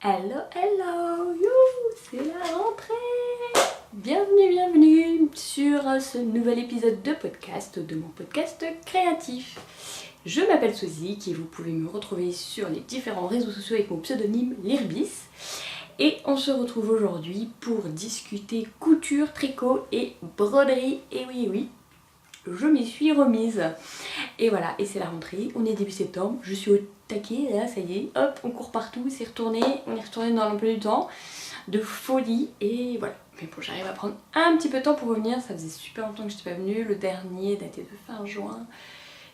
Hello, hello, you, c'est la rentrée. Bienvenue sur ce nouvel épisode de podcast, de mon podcast créatif. Je m'appelle Sozik et vous pouvez me retrouver sur les différents réseaux sociaux avec mon pseudonyme Lirbis. Et on se retrouve aujourd'hui pour discuter couture, tricot et broderie. Et oui, je m'y suis remise. Et voilà, et c'est la rentrée, on est début septembre, je suis au taquet, là ça y est, hop, on court partout, c'est retourné, on est retourné dans l'emploi du temps, de folie, et voilà. Mais bon, j'arrive à prendre un petit peu de temps pour revenir, ça faisait super longtemps que je n'étais pas venue, le dernier datait de fin juin,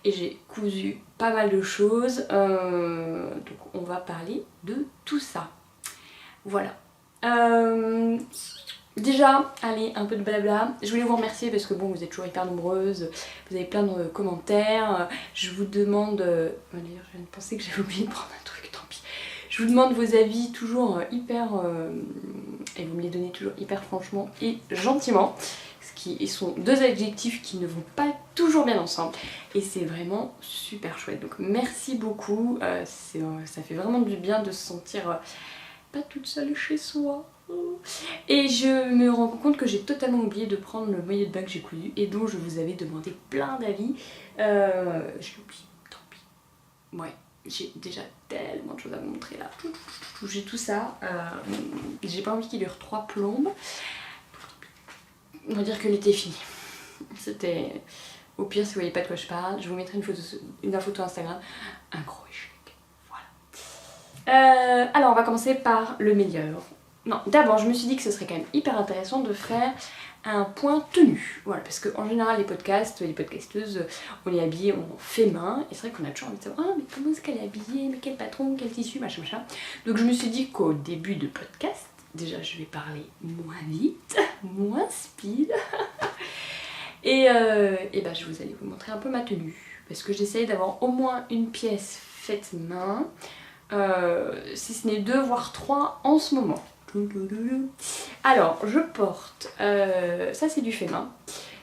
et j'ai cousu pas mal de choses, donc on va parler de tout ça. Voilà. Déjà, allez, un peu de blabla. Je voulais vous remercier parce que bon, vous êtes toujours hyper nombreuses, vous avez plein de commentaires. Je vous demande... D'ailleurs, je viens de penser que j'avais oublié de prendre un truc, tant pis. Je vous demande vos avis toujours hyper... et vous me les donnez toujours hyper franchement et gentiment. Ce qui sont deux adjectifs qui ne vont pas toujours bien ensemble. Et c'est vraiment super chouette. Donc merci beaucoup. Ça fait vraiment du bien de se sentir pas toute seule chez soi. Et je me rends compte que j'ai totalement oublié de prendre le maillot de bain que j'ai cousu et dont je vous avais demandé plein d'avis. Je l'ai oublié, tant pis. Ouais, j'ai déjà tellement de choses à vous montrer là. J'ai tout ça. J'ai pas envie qu'il dure 3 plombes. On va dire que l'été est fini. C'était... Au pire, si vous voyez pas de quoi je parle, je vous mettrai une photo Instagram. Un gros échec. Voilà. Alors, on va commencer par le meilleur. Non, d'abord je me suis dit que ce serait quand même hyper intéressant de faire un point tenue. Voilà, parce qu'en général les podcasteuses, on est habillées en fait main, et c'est vrai qu'on a toujours envie de savoir, ah mais comment est-ce qu'elle est habillée, mais quel patron, quel tissu, machin. Donc je me suis dit qu'au début de podcast, déjà je vais parler moins vite, moins speed, et ben je vous allais vous montrer un peu ma tenue, parce que j'essaye d'avoir au moins une pièce faite main, si ce n'est 2 voire 3 en ce moment. Alors, je porte, ça c'est du fait main,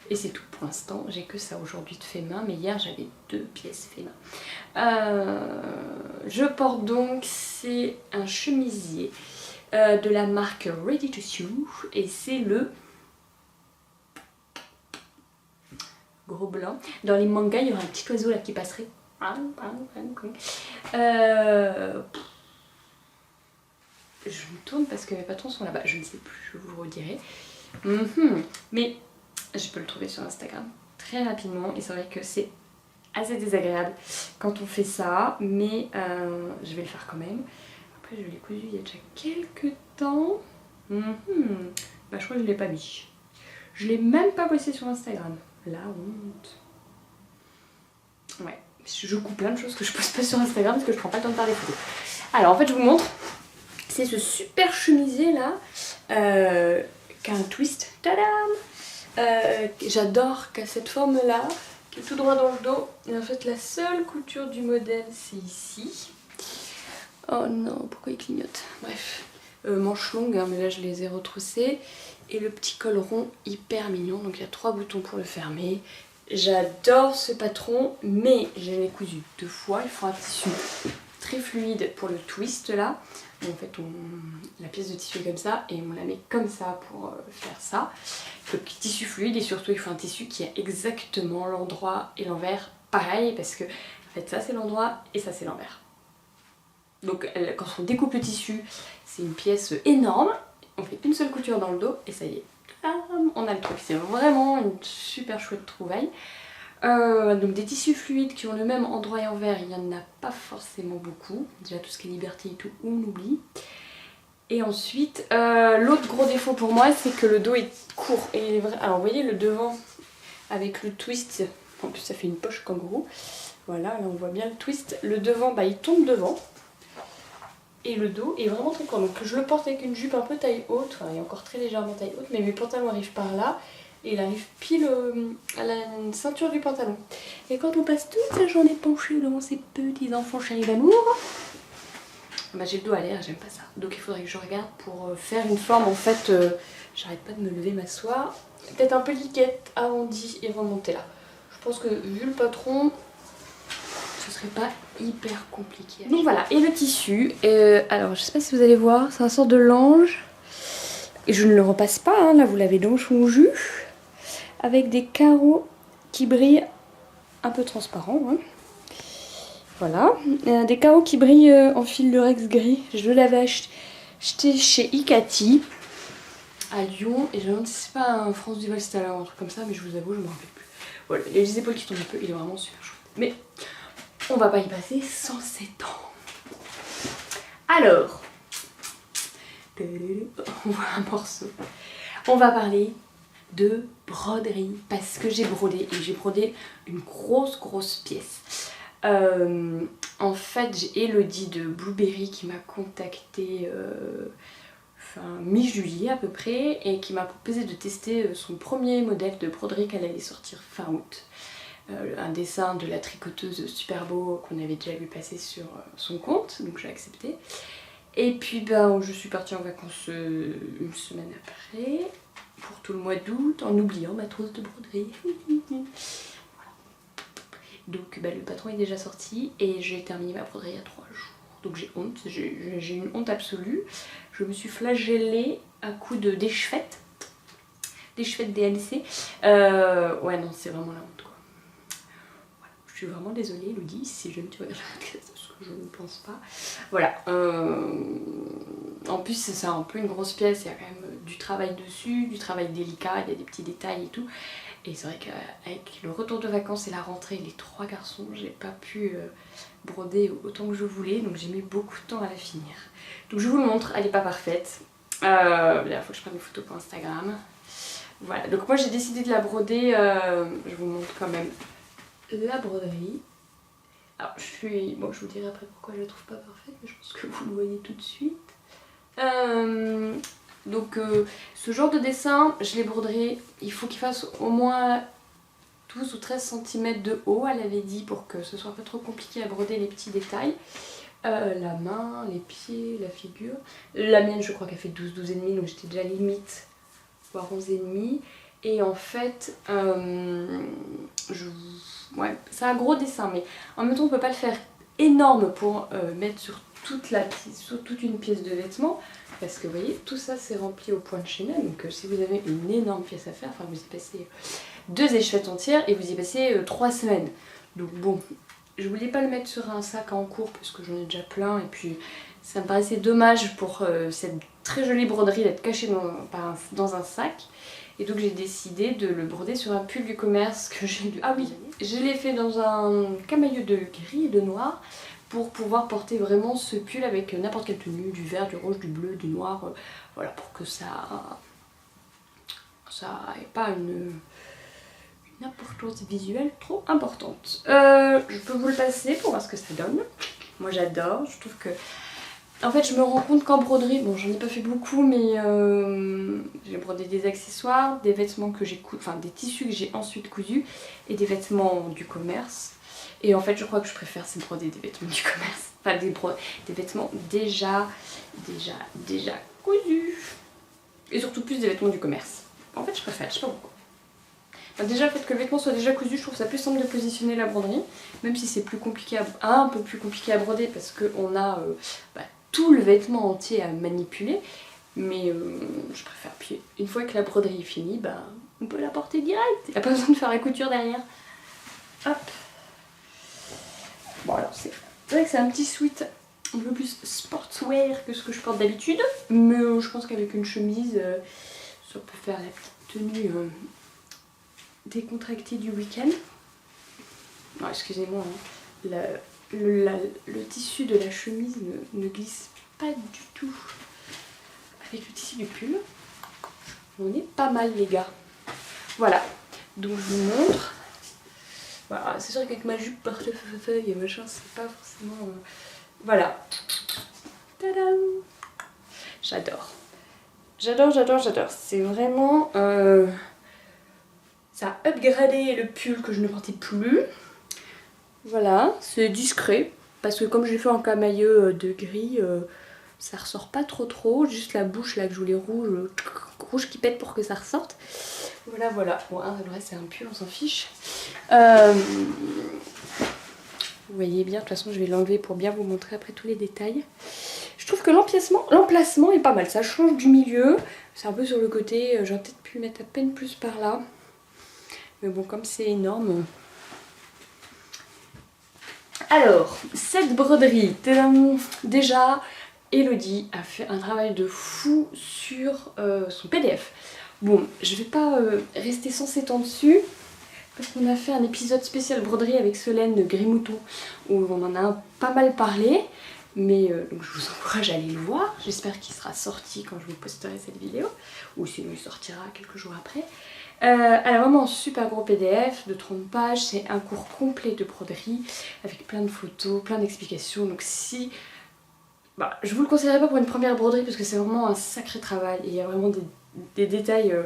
et c'est tout pour l'instant, j'ai que ça aujourd'hui de fait main, mais hier j'avais 2 pièces fait main. Je porte donc, c'est un chemisier de la marque Ready to Sew, et c'est le gros blanc. Dans les mangas, il y aura un petit oiseau là qui passerait. Je me tourne parce que mes patrons sont là-bas, je ne sais plus, je vous le redirai. Mais je peux le trouver sur Instagram très rapidement et c'est vrai que c'est assez désagréable quand on fait ça, mais je vais le faire quand même. Après, je l'ai cousu il y a déjà quelques temps. Bah, je crois que je ne l'ai pas mis. Je ne l'ai même pas posté sur Instagram. La honte. Ouais, je coupe plein de choses que je poste pas sur Instagram parce que je prends pas le temps de faire des photos. Alors en fait, je vous montre. C'est ce super chemisier là, qui a un twist, tadam, j'adore, qui a cette forme là, qui est tout droit dans le dos. Et en fait la seule couture du modèle c'est ici. Oh non, pourquoi il clignote? Bref, manches longues, hein, mais là je les ai retroussées. Et le petit col rond hyper mignon, donc il y a 3 boutons pour le fermer. J'adore ce patron, mais je l'ai cousu 2 fois, il faut un tissu très fluide pour le twist là. En fait la pièce de tissu est comme ça et on la met comme ça pour faire ça. Le tissu fluide et surtout il faut un tissu qui a exactement l'endroit et l'envers pareil parce que en fait ça c'est l'endroit et ça c'est l'envers. Donc quand on découpe le tissu c'est une pièce énorme, on fait une seule couture dans le dos et ça y est, on a le truc. C'est vraiment une super chouette trouvaille. Donc des tissus fluides qui ont le même endroit et envers, il n'y en a pas forcément beaucoup. Déjà tout ce qui est Liberty et tout, on oublie. Et ensuite, l'autre gros défaut pour moi, c'est que le dos est court. Et alors vous voyez le devant avec le twist, en plus ça fait une poche kangourou. Voilà, là on voit bien le twist. Le devant, bah il tombe devant. Et le dos est vraiment très court. Donc je le porte avec une jupe un peu taille haute, enfin il est encore très légèrement taille haute, mais mes pantalons arrivent par là. Et il arrive pile à la ceinture du pantalon. Et quand on passe toute sa journée penchée devant ces petits enfants chéris d'amour, bah j'ai le dos à l'air, j'aime pas ça. Donc il faudrait que je regarde pour faire une forme en fait, j'arrête pas de me lever, m'asseoir. Peut-être un peu liquette, arrondi et remonter là. Je pense que vu le patron, ce serait serait pas hyper compliqué. Donc voilà, et le tissu, alors je sais pas si vous allez voir, c'est un sort de lange. Et je ne le repasse pas, hein, là vous l'avez dans son jus. Avec des carreaux qui brillent un peu transparents. Hein. Voilà, des carreaux qui brillent en fil lurex gris. Je l'avais acheté chez Icati à Lyon. Et je me demande si c'est pas un France Duval Staller ou un truc comme ça, mais je vous avoue, je me rappelle plus. Voilà, il y a les épaules qui tombent un peu, il est vraiment super chouette. Mais on va pas y passer 107 ans. Alors, on voit un morceau. On va parler de broderie parce que j'ai brodé et j'ai brodé une grosse pièce. En fait, j'ai Elodie de Blueberry qui m'a contactée mi-juillet à peu près et qui m'a proposé de tester son premier modèle de broderie qu'elle allait sortir fin août. Un dessin de la tricoteuse super beau qu'on avait déjà vu passer sur son compte, donc j'ai accepté. Et puis ben, je suis partie en vacances une semaine après, pour tout le mois d'août, en oubliant ma trousse de broderie. Voilà. Donc ben, le patron est déjà sorti et j'ai terminé ma broderie il y a 3 jours. Donc j'ai honte, j'ai une honte absolue. Je me suis flagellée à coups de déchevette DLC. Ouais non, c'est vraiment la honte quoi. Voilà. Je suis vraiment désolée Elodie, si je ne te regarde la podcast, parce que je ne pense pas. Voilà. En plus c'est un peu une grosse pièce, il y a quand même du travail dessus, du travail délicat, il y a des petits détails et tout. Et c'est vrai qu'avec le retour de vacances et la rentrée, les 3 garçons, j'ai pas pu broder autant que je voulais, donc j'ai mis beaucoup de temps à la finir. Donc je vous le montre, elle est pas parfaite. Il faut que je prenne une photo pour Instagram. Voilà, donc moi j'ai décidé de la broder, je vous montre quand même la broderie. Alors je vous dirai après pourquoi je la trouve pas parfaite, mais je pense que vous le voyez tout de suite. Donc ce genre de dessin, je les broderai, il faut qu'il fasse au moins 12 ou 13 cm de haut, elle avait dit, pour que ce soit pas trop compliqué à broder les petits détails. La main, les pieds, la figure. La mienne je crois qu'elle fait 12,5, donc j'étais déjà limite, voire 11,5. Et en fait, ouais, c'est un gros dessin, mais en même temps on peut pas le faire énorme pour mettre sur toute une pièce de vêtement. Parce que vous voyez, tout ça c'est rempli au point de chaîne, donc si vous avez une énorme pièce à faire, enfin vous y passez 2 échevettes entières et vous y passez 3 semaines. Donc bon, je voulais pas le mettre sur un sac en cours parce que j'en ai déjà plein et puis ça me paraissait dommage pour cette très jolie broderie d'être cachée dans un sac. Et donc j'ai décidé de le broder sur un pull du commerce que j'ai lu. Ah oui, je l'ai fait dans un camailleux de gris et de noir, pour pouvoir porter vraiment ce pull avec n'importe quelle tenue, du vert, du rouge, du bleu, du noir, voilà, pour que ça ait pas une importance visuelle trop importante. Je peux vous le passer pour voir ce que ça donne. Moi j'adore, je trouve que... En fait je me rends compte qu'en broderie, bon j'en ai pas fait beaucoup, mais j'ai brodé des accessoires, des vêtements que j'ai enfin des tissus que j'ai ensuite cousus, et des vêtements du commerce. Et en fait je crois que je préfère c'est broder des vêtements du commerce, enfin des vêtements déjà cousus. Et surtout plus des vêtements du commerce. En fait je préfère, je sais pas pourquoi. Enfin, déjà le fait que le vêtement soit déjà cousu, je trouve ça plus simple de positionner la broderie, même si c'est plus compliqué un peu plus compliqué à broder parce qu'on a tout le vêtement entier à manipuler. Mais je préfère. Puis une fois que la broderie est finie, on peut la porter direct. Il n'y a pas besoin de faire la couture derrière. Hop. Bon alors c'est vrai que c'est un petit sweat un peu plus sportswear que ce que je porte d'habitude, mais je pense qu'avec une chemise ça peut faire la petite tenue décontractée du week-end. Non excusez-moi, hein. Le tissu de la chemise ne glisse pas du tout avec le tissu du pull. On est pas mal les gars. Voilà, donc je vous montre. Voilà, c'est sûr qu'avec ma jupe portefeuille et machin, c'est pas forcément... Voilà. Tadam! J'adore. J'adore. C'est vraiment... Ça a upgradé le pull que je ne portais plus. Voilà, c'est discret. Parce que comme j'ai fait en camailleux de gris, ça ressort pas trop. Juste la bouche là que je voulais rouge qui pète pour que ça ressorte. Voilà. Bon, le reste c'est un pull, on s'en fiche. vous voyez bien, de toute façon je vais l'enlever pour bien vous montrer après tous les détails. Je trouve que l'emplacement est pas mal, ça change du milieu, c'est un peu sur le côté, j'aurais peut-être pu mettre à peine plus par là. Mais bon, comme c'est énorme. Alors, cette broderie, déjà, Elodie a fait un travail de fou sur son PDF. Bon, je vais pas rester sans s'étendre dessus, parce qu'on a fait un épisode spécial broderie avec Solène de Grimouton, où on en a pas mal parlé. Mais donc je vous encourage à aller le voir, j'espère qu'il sera sorti quand je vous posterai cette vidéo, ou sinon il sortira quelques jours après. Elle a vraiment un super gros PDF de 30 pages, c'est un cours complet de broderie avec plein de photos, plein d'explications. Donc si... Bah, je vous le conseillerais pas pour une première broderie parce que c'est vraiment un sacré travail et il y a vraiment des détails...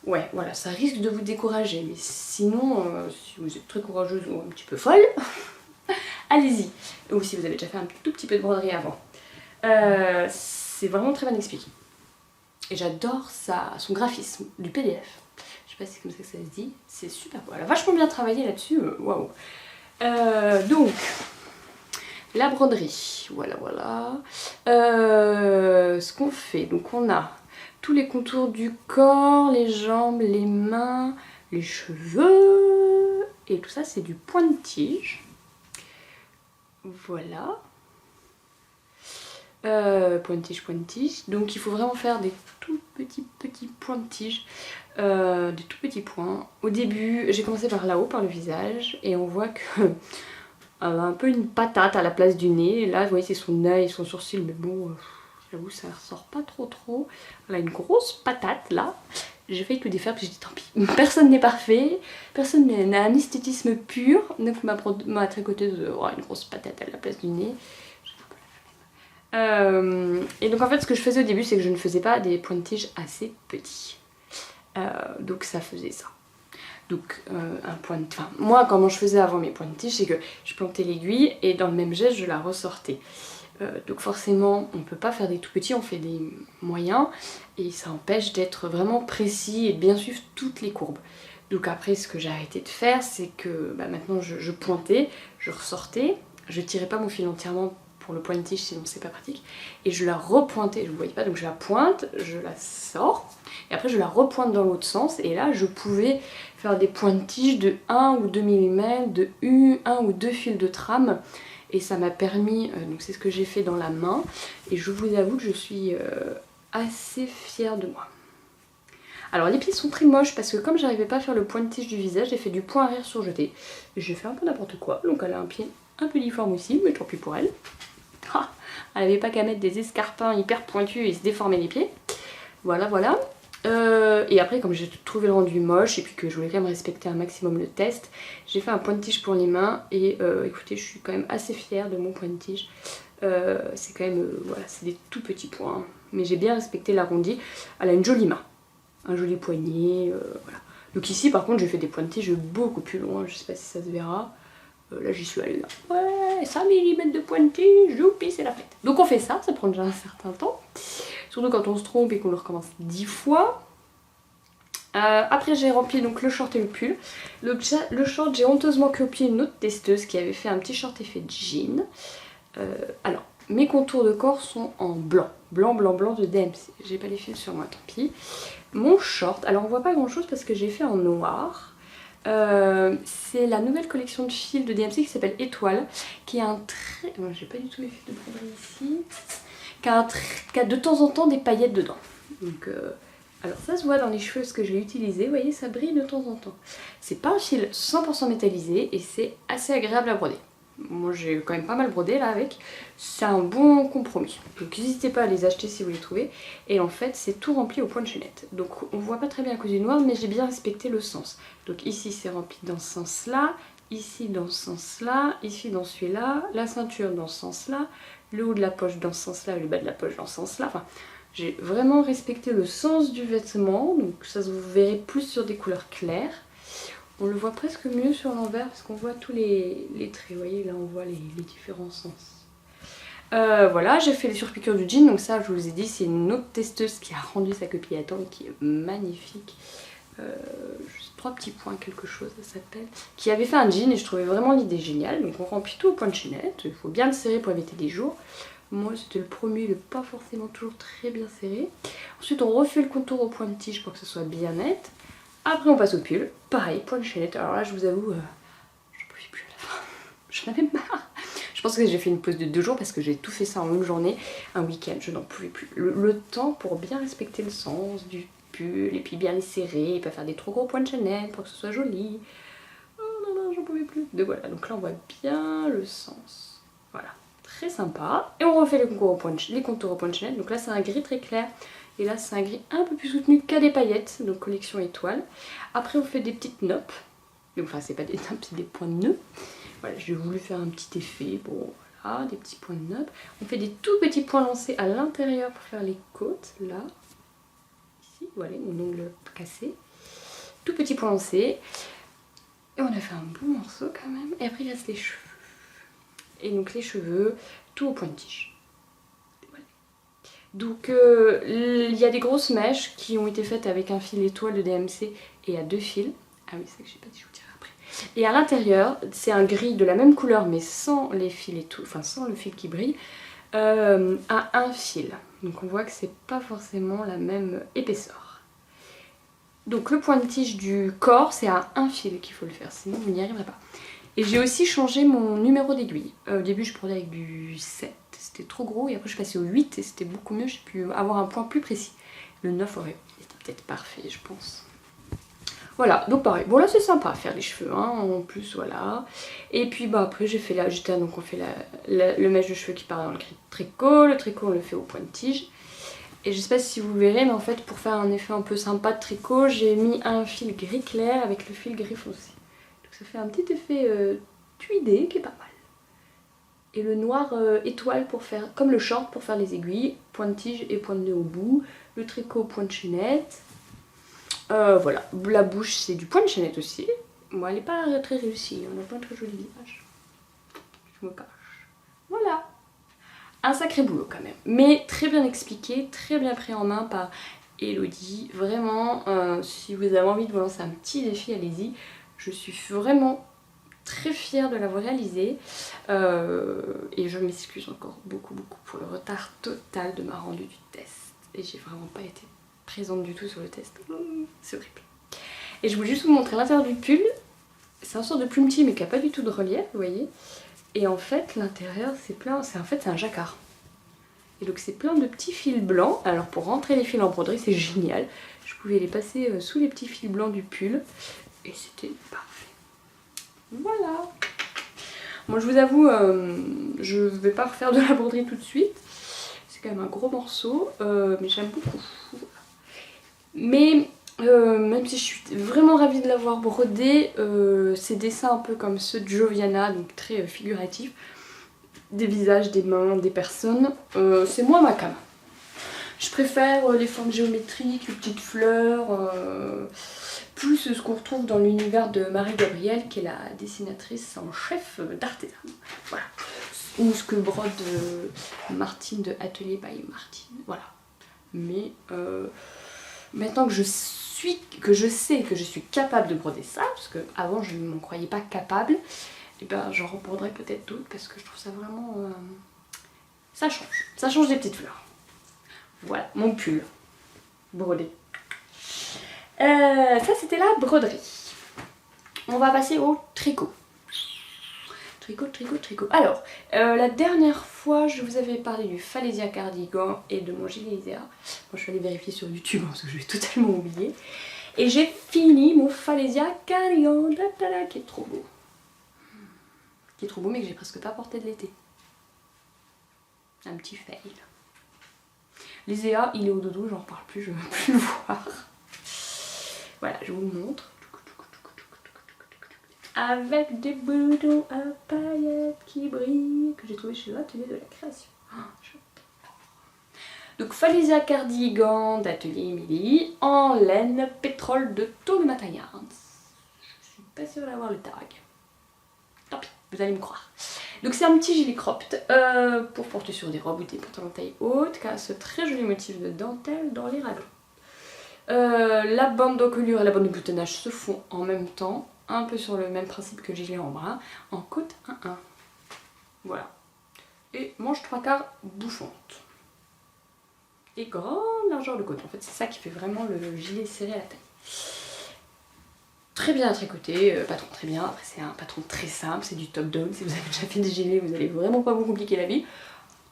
Ouais, voilà, ça risque de vous décourager, mais sinon, si vous êtes très courageuse ou un petit peu folle, allez-y. Ou si vous avez déjà fait un tout petit peu de broderie avant. C'est vraiment très bien expliqué. Et j'adore son graphisme du PDF. Je sais pas si c'est comme ça que ça se dit. C'est super beau. Elle a vachement bien travaillé là-dessus. Waouh. Donc, la broderie. Voilà, voilà. Ce qu'on fait. Donc, on a tous les contours du corps, les jambes, les mains, les cheveux. Et tout ça, c'est du point de tige. Voilà. Point de tige. Donc, il faut vraiment faire des tout petits points de tige. Des tout petits points. Au début, j'ai commencé par là-haut, par le visage, et on voit que elle a un peu une patate à la place du nez. Et là, vous voyez, c'est son œil, son sourcil, mais bon, j'avoue, ça ressort pas trop. Elle a une grosse patate là. J'ai failli tout défaire, puis j'ai dit tant pis. Personne n'est parfait, personne n'a un esthétisme pur. Donc ma tricoteuse aura une grosse patate à la place du nez. Et donc en fait, ce que je faisais au début, c'est que je ne faisais pas des points de tige assez petits. Donc ça faisait ça. Donc moi comment je faisais avant mes points de tige, c'est que je plantais l'aiguille et dans le même geste je la ressortais. Donc forcément on peut pas faire des tout petits, on fait des moyens et ça empêche d'être vraiment précis et de bien suivre toutes les courbes. Donc après ce que j'ai arrêté de faire, c'est que maintenant je pointais, je ressortais, je tirais pas mon fil entièrement pour le point de tige sinon c'est pas pratique, et je la repointais, je ne voyais pas, donc je la pointe, je la sors et après je la repointe dans l'autre sens et là je pouvais faire des points de tige de 1 ou 2 mm, de 1 ou 2 fils de trame et ça m'a permis, donc c'est ce que j'ai fait dans la main et je vous avoue que je suis assez fière de moi. Alors les pieds sont très moches parce que comme j'arrivais pas à faire le point de tige du visage, j'ai fait du point arrière surjeté. J'ai fait un peu n'importe quoi, donc elle a un pied un peu difforme aussi, mais tant pis pour elle. Ah, elle avait pas qu'à mettre des escarpins hyper pointus et se déformer les pieds. Voilà, voilà. Et après, comme j'ai trouvé le rendu moche et puis que je voulais quand même respecter un maximum le test, j'ai fait un point de tige pour les mains et écoutez, je suis quand même assez fière de mon point de tige. C'est quand même, voilà, c'est des tout petits points, mais j'ai bien respecté l'arrondi. Elle a une jolie main, un joli poignet, voilà. Donc ici, par contre, j'ai fait des points de tige beaucoup plus longs, je sais pas si ça se verra. Là j'y suis allée là. Ouais, 5 mm de point de tige, youpi, c'est la fête. Donc on fait ça, ça prend déjà un certain temps. Surtout quand on se trompe et qu'on le recommence 10 fois. Après j'ai rempli donc le short et le pull. Le short, j'ai honteusement copié une autre testeuse qui avait fait un petit short effet jean. Alors, mes contours de corps sont en blanc. Blanc de DMC. J'ai pas les fils sur moi, tant pis. Mon short, alors on voit pas grand chose parce que j'ai fait en noir. C'est la nouvelle collection de fils de DMC qui s'appelle Étoile, qui a un très... j'ai pas du tout les fils de broderie ici. Qui a de temps en temps des paillettes dedans. Donc, alors ça se voit dans les cheveux ce que je vais utiliser, vous voyez, ça brille de temps en temps. C'est pas un fil 100% métallisé et c'est assez agréable à broder. Moi j'ai quand même pas mal brodé là avec, c'est un bon compromis. Donc n'hésitez pas à les acheter si vous les trouvez. Et en fait c'est tout rempli au point de chaînette. Donc on voit pas très bien à cause du noir mais j'ai bien respecté le sens. Donc ici c'est rempli dans ce sens là, ici dans ce sens là, ici dans celui-là, la ceinture dans ce sens là, le haut de la poche dans ce sens là, le bas de la poche dans ce sens là. Enfin j'ai vraiment respecté le sens du vêtement, donc ça vous verrez plus sur des couleurs claires. On le voit presque mieux sur l'envers parce qu'on voit tous les traits, vous voyez là on voit les différents sens. Voilà, j'ai fait les surpiqûres du jean, donc ça je vous ai dit c'est une autre testeuse qui a rendu sa copie à temps et qui est magnifique. Je suis 3 petits points quelque chose ça s'appelle, qui avait fait un jean et je trouvais vraiment l'idée géniale. Donc on remplit tout au point de chaînette, il faut bien le serrer pour éviter des jours. Moi c'était le premier, il n'est pas forcément toujours très bien serré. Ensuite on refait le contour au point de tige pour que ce soit bien net. Après on passe au pull, pareil, point de chaînette. Alors là je vous avoue, je ne pouvais plus à la fin, j'en avais marre. Je pense que j'ai fait une pause de 2 jours parce que j'ai tout fait ça en une journée, un week-end, je n'en pouvais plus. Le temps pour bien respecter le sens du pull et puis bien les serrer, et pas faire des trop gros points de chaînette pour que ce soit joli. Oh non non, j'en pouvais plus. Donc voilà, donc là on voit bien le sens. Voilà, très sympa. Et on refait les contours au point de chaînette. Donc là c'est un gris très clair et là c'est un gris un peu plus soutenu qu'à des paillettes, donc collection étoile. Après on fait des petites noppes. Enfin c'est pas des noppes, c'est des points de nœud. Voilà, j'ai voulu faire un petit effet, bon voilà, des petits points de noppes. On fait des tout petits points lancés à l'intérieur pour faire les côtes, là. Ici, voilà, mon ongle cassé. Tout petit point lancé. Et on a fait un bon morceau quand même. Et après il reste les cheveux. Et donc les cheveux, tout au point de tige. Voilà. Donc il y a des grosses mèches qui ont été faites avec un fil étoile de DMC et à 2 fils. Ah oui, c'est ça que j'ai pas dit, je vous dirai après. Et à l'intérieur, c'est un gris de la même couleur mais sans les fils et tout, enfin sans le fil qui brille, à un fil. Donc on voit que c'est pas forcément la même épaisseur. Donc le point de tige du corps, c'est à un fil qu'il faut le faire, sinon vous n'y arriverez pas. Et j'ai aussi changé mon numéro d'aiguille. Au début je prenais avec du 7, c'était trop gros, et après je suis passée au 8 et c'était beaucoup mieux, j'ai pu avoir un point plus précis. Le 9 aurait été peut-être parfait, je pense. Voilà, donc pareil, bon là c'est sympa à faire les cheveux, hein, en plus voilà. Et puis bah après j'ai fait donc on fait le mèche de cheveux qui part dans le tricot on le fait au point de tige. Et je sais pas si vous verrez, mais en fait pour faire un effet un peu sympa de tricot, j'ai mis un fil gris clair avec le fil gris foncé. Donc ça fait un petit effet tuilé qui est pas mal. Et le noir étoile pour faire, comme le short pour faire les aiguilles, point de tige et point de nœud au bout, le tricot point de chaînette. Voilà, la bouche c'est du point de chaînette aussi. Bon, elle n'est pas très réussie, on n'a pas un très joli visage. Je me cache. Voilà. Un sacré boulot quand même. Mais très bien expliqué, très bien pris en main par Elodie. Vraiment, si vous avez envie de vous lancer un petit défi, allez-y. Je suis vraiment très fière de l'avoir réalisé. Et je m'excuse encore beaucoup pour le retard total de ma rendue du test. Et j'ai vraiment pas été présente du tout sur le test. C'est horrible. Et je voulais juste vous montrer l'intérieur du pull. C'est un sort de plumetier mais qui n'a pas du tout de relief, vous voyez. Et en fait l'intérieur c'est plein, c'est un jacquard. Et donc c'est plein de petits fils blancs. Alors pour rentrer les fils en broderie c'est génial. Je pouvais les passer sous les petits fils blancs du pull. Et c'était parfait. Voilà. Moi je vous avoue, je vais pas refaire de la broderie tout de suite. C'est quand même un gros morceau, mais j'aime beaucoup. Mais même si je suis vraiment ravie de l'avoir brodé, ces dessins un peu comme ceux de Joviana, donc très figuratifs, des visages, des mains, des personnes, c'est moins ma came. Je préfère les formes géométriques, les petites fleurs, plus ce qu'on retrouve dans l'univers de Marie-Gabrielle, qui est la dessinatrice en chef d'Artisan. Voilà. Ou ce que brode Martine de Atelier by Martine. Voilà. Mais maintenant que je sais que je suis capable de broder ça, parce que avant je ne m'en croyais pas capable, et ben j'en rebroderai peut-être d'autres parce que je trouve ça vraiment... ça change des petites fleurs. Voilà, mon pull brodé. Ça c'était la broderie. On va passer au tricot. Tricot. Alors, la dernière fois, je vous avais parlé du Falesia cardigan et de mon gilet Isea. Moi, je suis allée vérifier sur YouTube parce que je l'ai totalement oublié. Et j'ai fini mon Falesia cardigan, qui est trop beau. Qui est trop beau, mais que j'ai presque pas porté de l'été. Un petit fail. L'Isea, il est au dodo, j'en reparle plus, je ne veux plus le voir. Voilà, je vous le montre. Avec des boutons à paillettes qui brillent, que j'ai trouvé chez l'atelier de la création. Donc Falesia cardigan d'Atelier Emily en laine pétrole de Tournemata Yarns. Je suis pas sûre d'avoir le tag. Tant pis, vous allez me croire. Donc c'est un petit gilet cropped pour porter sur des robes ou des pantalons taille haute, qui a ce très joli motif de dentelle dans les ragots. La bande d'encolure et la bande de boutonnage se font en même temps, un peu sur le même principe que le gilet en bras, en côte 1-1. Voilà. Et manche 3/4 bouffante. Et grande largeur de côte. En fait, c'est ça qui fait vraiment le gilet serré à la taille. Très bien tricoté, patron très bien. Après, c'est un patron très simple, c'est du top down. Si vous avez déjà fait des gilets, vous allez vraiment pas vous compliquer la vie.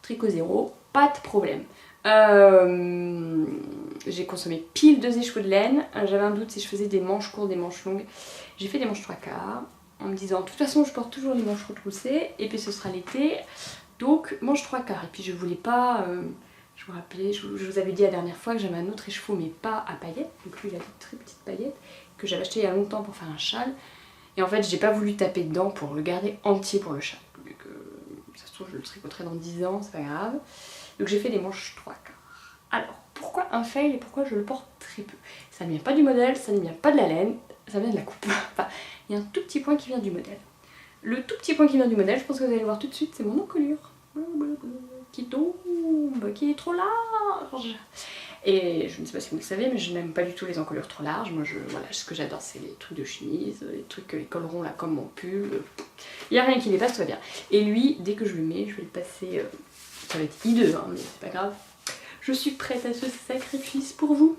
Tricot 0, pas de problème. J'ai consommé pile 2 écheveaux de laine. J'avais un doute si je faisais des manches courtes, des manches longues. J'ai fait des manches 3/4 en me disant de toute façon je porte toujours les manches retroussées et puis ce sera l'été, donc manches 3/4. Et puis je voulais pas, je vous rappelais, je vous avais dit la dernière fois que j'avais un autre écheveau mais pas à paillettes, donc lui il a des très petites paillettes que j'avais acheté il y a longtemps pour faire un châle. Et en fait j'ai pas voulu taper dedans pour le garder entier pour le châle. Donc, ça se trouve je le tricoterai dans 10 ans, c'est pas grave. Donc j'ai fait des manches 3/4. Alors, pourquoi un fail et pourquoi je le porte très peu? Ça ne vient pas du modèle, ça ne vient pas de la laine, ça vient de la coupe. Enfin, il y a un tout petit point qui vient du modèle. Le tout petit point qui vient du modèle, je pense que vous allez le voir tout de suite, c'est mon encolure. Qui tombe, qui est trop large. Et je ne sais pas si vous le savez, mais je n'aime pas du tout les encolures trop larges. Moi, voilà, ce que j'adore, c'est les trucs de chemise, les trucs, les collerons là, comme mon pull. Il n'y a rien qui dépasse, tout va bien. Et lui, dès que je le mets, je vais le passer... ça va être hideux, hein, mais c'est pas grave. Je suis prête à ce sacrifice pour vous.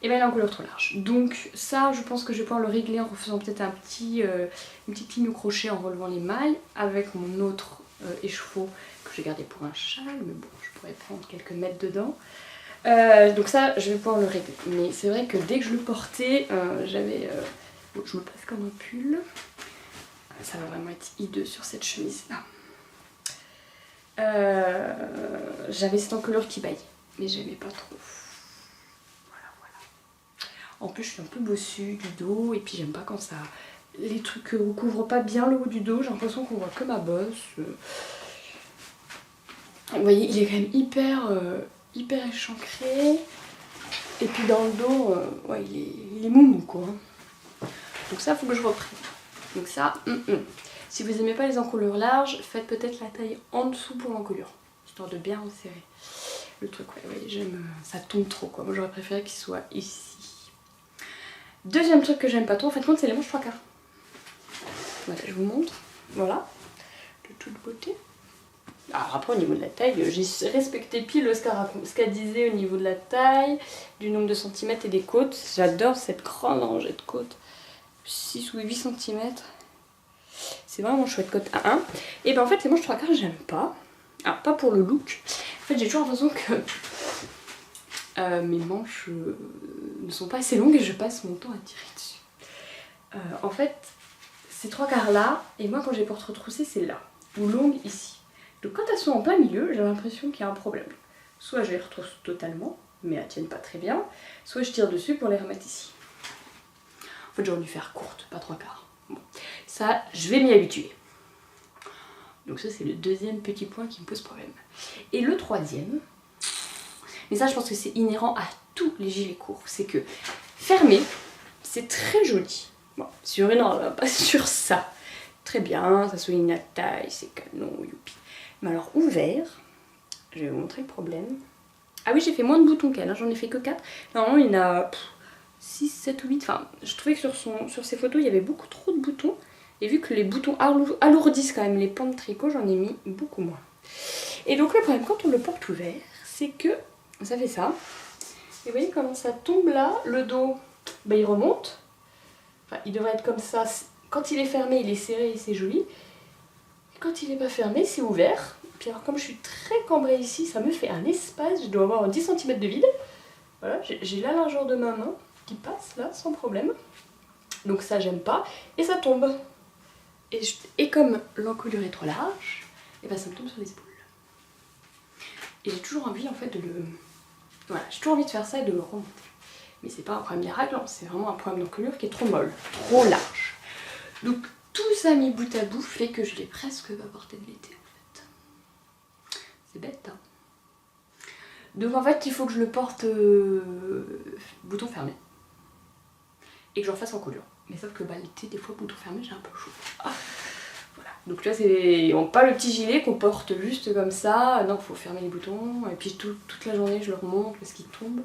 Et bien elle est en couleur trop large. Donc ça, je pense que je vais pouvoir le régler en refaisant peut-être une petite ligne au crochet en relevant les mailles avec mon autre écheveau que j'ai gardé pour un châle. Mais bon, je pourrais prendre quelques mètres dedans. Donc ça, je vais pouvoir le régler. Mais c'est vrai que dès que je le portais, j'avais... bon, je me place comme un pull. Ça va vraiment être hideux sur cette chemise-là. J'avais cette encolure qui baille, mais j'aimais pas trop. Voilà. En plus, je suis un peu bossue du dos, et puis j'aime pas quand ça... Les trucs recouvrent pas bien le haut du dos, j'ai l'impression qu'on voit que ma bosse. Vous voyez, il est quand même hyper échancré. Et puis dans le dos, ouais, il est moumou quoi. Donc ça, faut que je reprenne. Donc ça, Si vous aimez pas les encolures larges, faites peut-être la taille en dessous pour l'encolure, histoire de bien resserrer le truc. Ouais, j'aime, ça tombe trop quoi. Moi j'aurais préféré qu'il soit ici. Deuxième truc que j'aime pas trop, en fait, c'est les manches 3/4. Voilà, je vous montre. Voilà, de toute beauté. Alors après au niveau de la taille, j'ai respecté pile ce qu'elle disait au niveau de la taille, du nombre de centimètres et des côtes. J'adore cette grande rangée de côtes, 6 ou 8 cm. C'est vraiment chouette, côte A1. Et ben en fait les manches 3/4 j'aime pas. Alors pas pour le look. En fait j'ai toujours l'impression que mes manches ne sont pas assez longues et je passe mon temps à tirer dessus. En fait ces 3/4 là, et moi quand j'ai porte retroussée c'est là, ou longue ici. Donc quand elles sont en plein milieu, j'ai l'impression qu'il y a un problème. Soit je les retrousse totalement, mais elles tiennent pas très bien, soit je tire dessus pour les remettre ici. En fait j'aurais dû faire courte, pas 3/4. Bon. Ça, je vais m'y habituer. Donc ça c'est le deuxième petit point qui me pose problème. Et le troisième, mais ça je pense que c'est inhérent à tous les gilets courts, c'est que fermé, c'est très joli. Bon, sur une robe, pas sur ça. Très bien, ça souligne la taille, c'est canon, youpi. Mais alors ouvert, je vais vous montrer le problème. Ah oui, j'ai fait moins de boutons qu'elle, hein, j'en ai fait que 4. Normalement il y en a 6, 7 ou 8. Enfin, je trouvais que sur ces photos il y avait beaucoup trop de boutons. Et vu que les boutons alourdissent quand même les pans de tricot, j'en ai mis beaucoup moins. Et donc le problème quand on le porte ouvert, c'est que ça fait ça. Et vous voyez comment ça tombe là, le dos, bah, il remonte. Enfin, il devrait être comme ça. Quand il est fermé, il est serré et c'est joli. Et quand il n'est pas fermé, c'est ouvert. Puis alors comme je suis très cambrée ici, ça me fait un espace. Je dois avoir 10 cm de vide. Voilà, j'ai la largeur de ma main qui passe là, sans problème. Donc ça, j'aime pas. Et ça tombe. Et comme l'encolure est trop large, et ben ça me tombe sur les épaules. Et j'ai toujours envie en fait de le... Voilà, j'ai toujours envie de faire ça et de le remonter. Mais c'est pas un problème des raglan, c'est vraiment un problème d'encolure qui est trop molle, trop large. Donc tout ça mis bout à bout fait que je l'ai presque pas porté de l'été en fait. C'est bête hein. Donc en fait il faut que je le porte bouton fermé. Et que j'en fasse encolure. Mais sauf que bah, l'été, des fois, bouton fermé, j'ai un peu chaud. Ah, voilà. Donc là, c'est pas le petit gilet qu'on porte juste comme ça. Non, il faut fermer les boutons. Et puis toute la journée, je le remonte parce qu'il tombe.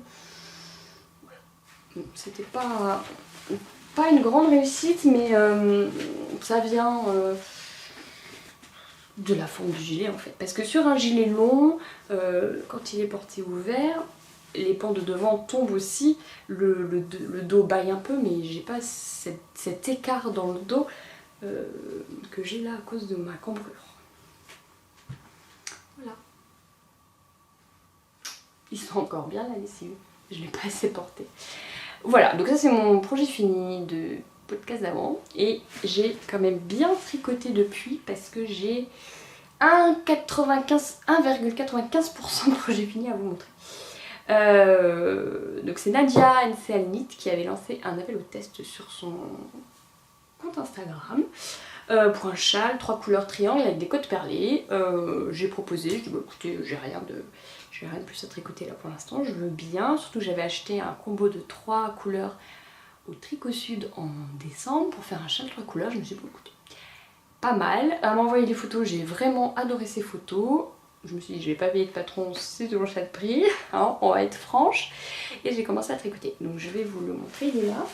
C'était pas une grande réussite, mais ça vient de la forme du gilet en fait. Parce que sur un gilet long, quand il est porté ouvert, les pans de devant tombent aussi, le dos baille un peu, mais j'ai pas cet écart dans le dos que j'ai là à cause de ma cambrure. Voilà. Ils sont encore bien la lessive, je l'ai pas assez porté. Voilà, donc ça c'est mon projet fini de podcast d'avant, et j'ai quand même bien tricoté depuis parce que j'ai 1,95% de projet fini à vous montrer. Donc c'est Nadia NCL Knit qui avait lancé un appel au test sur son compte Instagram pour un châle 3 couleurs triangle avec des côtes perlées. J'ai proposé, je dis bah écoutez, j'ai rien de plus à tricoter là pour l'instant, je veux bien, surtout j'avais acheté un combo de 3 couleurs au Tricot Sud en décembre pour faire un châle 3 couleurs, je me suis dit bon écoutez, pas mal. Elle m'a envoyé des photos, j'ai vraiment adoré ces photos. Je me suis dit je vais pas payer de patron, c'est toujours ça de prix, hein, on va être franche. Et j'ai commencé à tricoter, donc je vais vous le montrer, il est là.